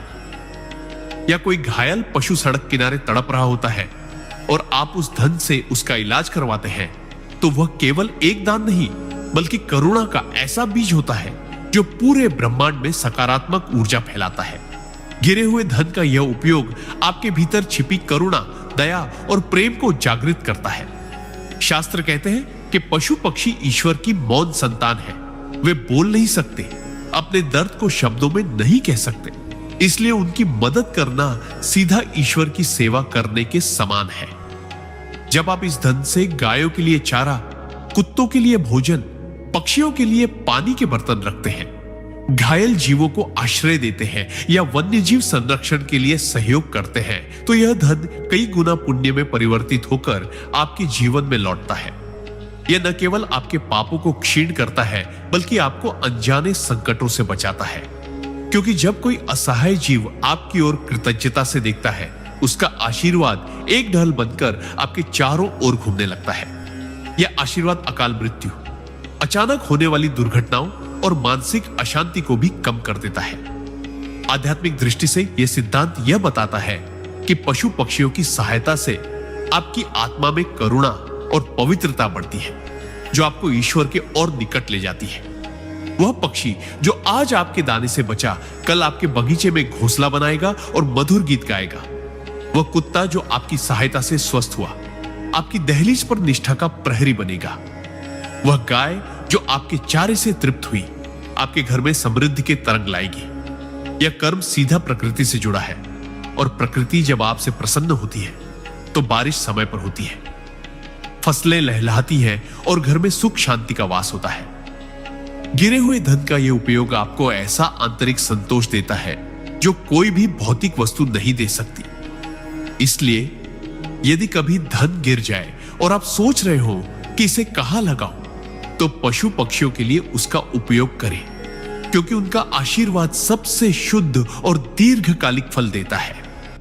या कोई घायल पशु सड़क किनारे तड़प रहा होता है और आप उस धन से उसका इलाज करवाते हैं, तो वह केवल एक दान नहीं, बल्कि करुणा का ऐसा बीज होता है जो पूरे ब्रह्मांड में सकारात्मक ऊर्जा फैलाता है। गिरे हुए धन का यह उपयोग आपके भीतर छिपी करुणा, दया और प्रेम को जागृत करता है। शास्त्र कहते हैं कि पशु पक्षी ईश्वर की मौन संतान है। वे बोल नहीं सकते, अपने दर्द को शब्दों में नहीं कह सकते, इसलिए उनकी मदद करना सीधा ईश्वर की सेवा करने के समान है। जब आप इस धन से गायों के लिए चारा, कुत्तों के लिए भोजन, पक्षियों के लिए पानी के बर्तन रखते हैं, घायल जीवों को आश्रय देते हैं या वन्य जीव संरक्षण के लिए सहयोग करते हैं, तो यह धन कई गुना पुण्य में परिवर्तित होकर आपके जीवन में लौटता है। यह न केवल आपके पापों को क्षीण करता है, बल्कि आपको अनजाने संकटों से बचाता है। क्योंकि जब कोई असहाय जीव आपकी ओर कृतज्ञता से देखता है, उसका आशीर्वाद एक ढल बनकर आपके चारों ओर घूमने लगता है। यह आशीर्वाद अकाल मृत्यु, अचानक होने वाली दुर्घटनाओं और मानसिक अशांति को भी कम कर देता है। आध्यात्मिक दृष्टि से यह सिद्धांत यह बताता है कि पशु पक्षियों की सहायता से आपकी आत्मा में करुणा और पवित्रता बढ़ती है, जो आपको ईश्वर के और निकट ले जाती है। वह पक्षी जो आज आपके दाने से बचा, कल आपके बगीचे में घोंसला बनाएगा और मधुर गीत गाएगा। वह कुत्ता जो आपकी सहायता से स्वस्थ हुआ, आपकी दहलीज पर निष्ठा का प्रहरी बनेगा। वह गाय जो आपके चारे से तृप्त हुई, आपके घर में समृद्धि के तरंग लाएगी। यह कर्म सीधा प्रकृति से जुड़ा है, और प्रकृति जब आपसे प्रसन्न होती है तो बारिश समय पर होती है, फसलें लहलहाती हैं और घर में सुख शांति का वास होता है। गिरे हुए धन का यह उपयोग आपको ऐसा आंतरिक संतोष देता है जो कोई भी भौतिक वस्तु नहीं दे सकती। इसलिए यदि कभी धन गिर जाए और आप सोच रहे हो कि इसे कहां लगाऊं, तो पशु पक्षियों के लिए उसका उपयोग करें, क्योंकि उनका आशीर्वाद सबसे शुद्ध और दीर्घकालिक फल देता है।